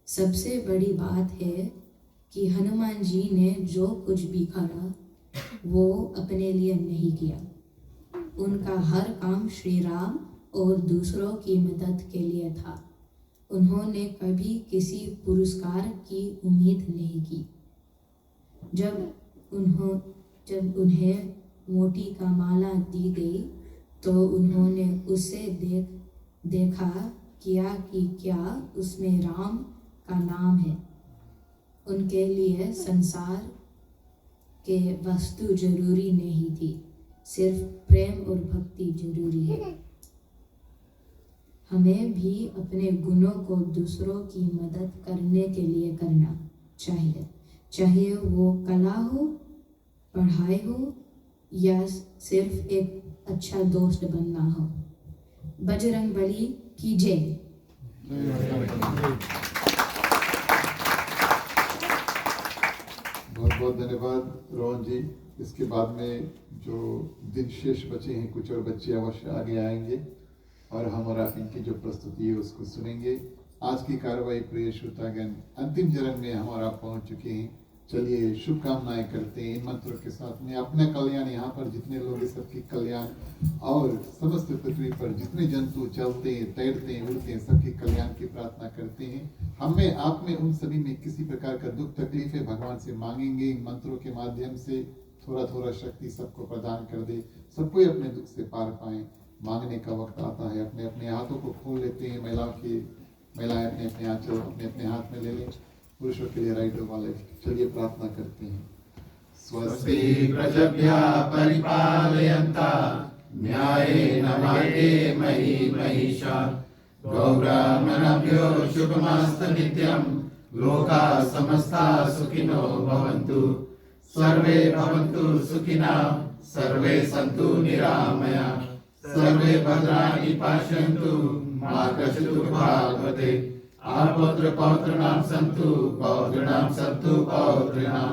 सबसे बड़ी बात है कि हनुमान जी ने जो कुछ भी करा वो अपने लिए नहीं किया। उनका हर काम श्री राम और दूसरों की मदद के लिए था। उन्होंने कभी किसी पुरस्कार की उम्मीद नहीं की। जब उन्हें मोती का माला दी गई तो उन्होंने उसे देखा किया कि क्या उसमें राम का नाम है। उनके लिए संसार के वस्तु जरूरी नहीं थी, सिर्फ प्रेम और भक्ति जरूरी है। हमें भी अपने गुणों को दूसरों की मदद करने के लिए करना चाहिए, चाहे वो कला हो, पढ़ाई हो या सिर्फ एक अच्छा दोस्त बनना हो। बजरंगबली की जय। बहुत बहुत धन्यवाद रोहन जी। इसके बाद में जो दिन शेष बचे हैं, कुछ और बच्चे अवश्य आगे आएंगे और हम और आप इनकी जो प्रस्तुति है उसको सुनेंगे। आज की कार्रवाई प्रिय श्रोतागण अंतिम चरण में हम और आप पहुंच चुके हैं। चलिए शुभकामनाएं करते हैं इन मंत्रों के साथ में। अपना कल्याण, यहाँ पर जितने लोग हैं सबकी कल्याण, और समस्त पृथ्वी पर जितने जंतु चलते हैं, तैरते हैं, उड़ते हैं, सबकी कल्याण की प्रार्थना करते हैं। हमें आप में उन सभी में किसी प्रकार का दुख तकलीफ है, भगवान से मांगेंगे इन मंत्रों के माध्यम से थोड़ा थोड़ा शक्ति सबको प्रदान कर दे, सबको अपने दुख से पार पाएं। मांगने का वक्त आता है, अपने अपने हाथों को खोल लेते हैं। महिलाएं अपने अपने आंचल अपने अपने हाथ में ले लें। पुरुषों के लिए राइट वाले चलिए प्रार्थना करते हैं। स्वस्ति प्रजभ्यः परिपालयन्तः न्यायेन मार्गेण महिषा गौब्राह्मणेभ्यो शुभमस्तु नित्यं। लोकाः समस्ताः सुखिनो भवन्तु। सर्वे भवन्तु सुखिनः, सर्वे सन्तु निरामयाः, सर्वे भद्राणि पश्यन्तु, मा कश्चित् दुर्भाग्यते। आपुत्र पौत्राणां सन्तु, पौत्राणां सन्तु पौत्रिणां,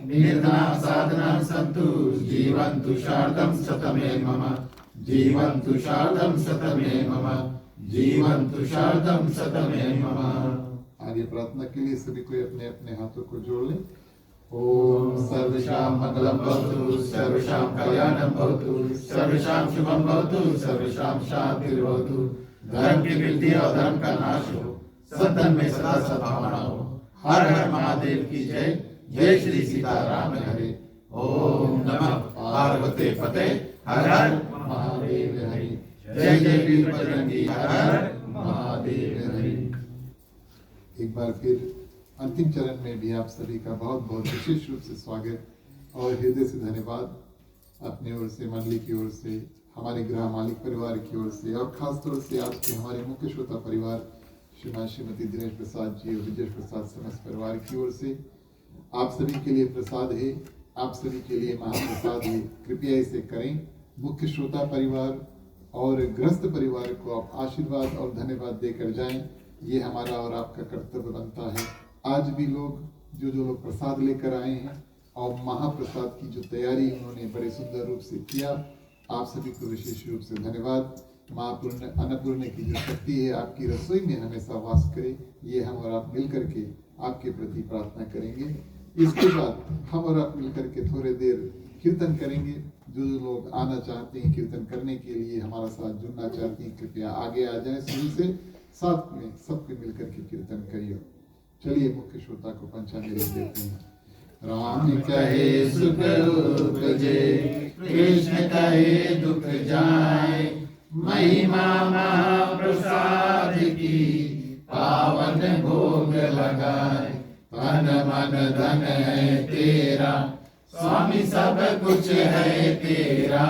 निर्धनाः साधनां सन्तु, जीवन्तु शारदं शतमे मम, जीवन्तु शारदं शतमे मम, जीवन्तु शारदं शतमे मम। आगे प्रार्थना के लिए सभी कोई अपने अपने हाथों को जोड़ लें। ओम सर्वेषां मंगलं भवतु, सर्वेषां कल्याणं भवतु, सर्वेषां शुभं भवतु, सर्वेषां शान्तिर्भवतु। धर्म की वृद्धि और धर्म का नाश हो, सदन में सदा सद्भावना हो। हर हर महादेव की जय। जय श्री सीताराम हरे। ओम नमः पार्वती पते हर हर महादेव हरि। जय जय वीर बजरंगी हर हर महादेव हरि। एक बार फिर अंतिम चरण में भी आप सभी का बहुत बहुत विशेष रूप से स्वागत और हृदय से धन्यवाद। अपने ओर से, मंडली की ओर से, हमारे गृह मालिक परिवार की ओर से और खास तौर से आज के हमारे मुख्य श्रोता परिवार श्रीमान श्रीमती दिनेश प्रसाद जी और विजय प्रसाद समस्त परिवार की ओर से आप सभी के लिए प्रसाद है, आप सभी के लिए महाप्रसाद है। कृपया इसे करें। मुख्य श्रोता परिवार और गृहस्थ परिवार को आप आशीर्वाद और धन्यवाद देकर जाएं। ये हमारा और आपका कर्तव्य बनता है। आज भी लोग जो लोग प्रसाद लेकर आए हैं और महाप्रसाद की जो तैयारी उन्होंने बड़े सुंदर रूप से किया, आप सभी को विशेष रूप से धन्यवाद। माँ अन्नपूर्ण की जो शक्ति है आपकी रसोई में हमेशा वास करे, ये हम और आप मिल करके आपके प्रति प्रार्थना करेंगे। इसके बाद हम और आप मिल करके थोड़ी देर कीर्तन करेंगे। जो लोग आना चाहते हैं कीर्तन करने के लिए, हमारा साथ जुड़ना चाहते हैं, कृपया आगे आ जाएं। शुरू से साथ में सबके मिलकर के कीर्तन करिए। चलिए मुख्य श्रोता को पंचामृत देते हैं। राम कहे सुख उपजे, कृष्ण कहे दुख जाए, महिमा महाप्रसाद की पावन भोग लगाए। तन मन धन है तेरा, स्वामी सब कुछ है तेरा,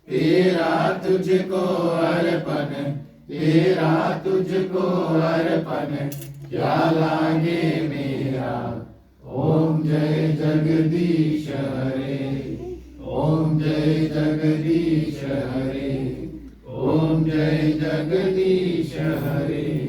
तेरा तुझको अर्पण, तेरा तुझको अर्पण, क्या लागे मेरा। ओम जय जगदीश हरे, ओम जय जगदीश हरे, ओम जय जगदीश हरे।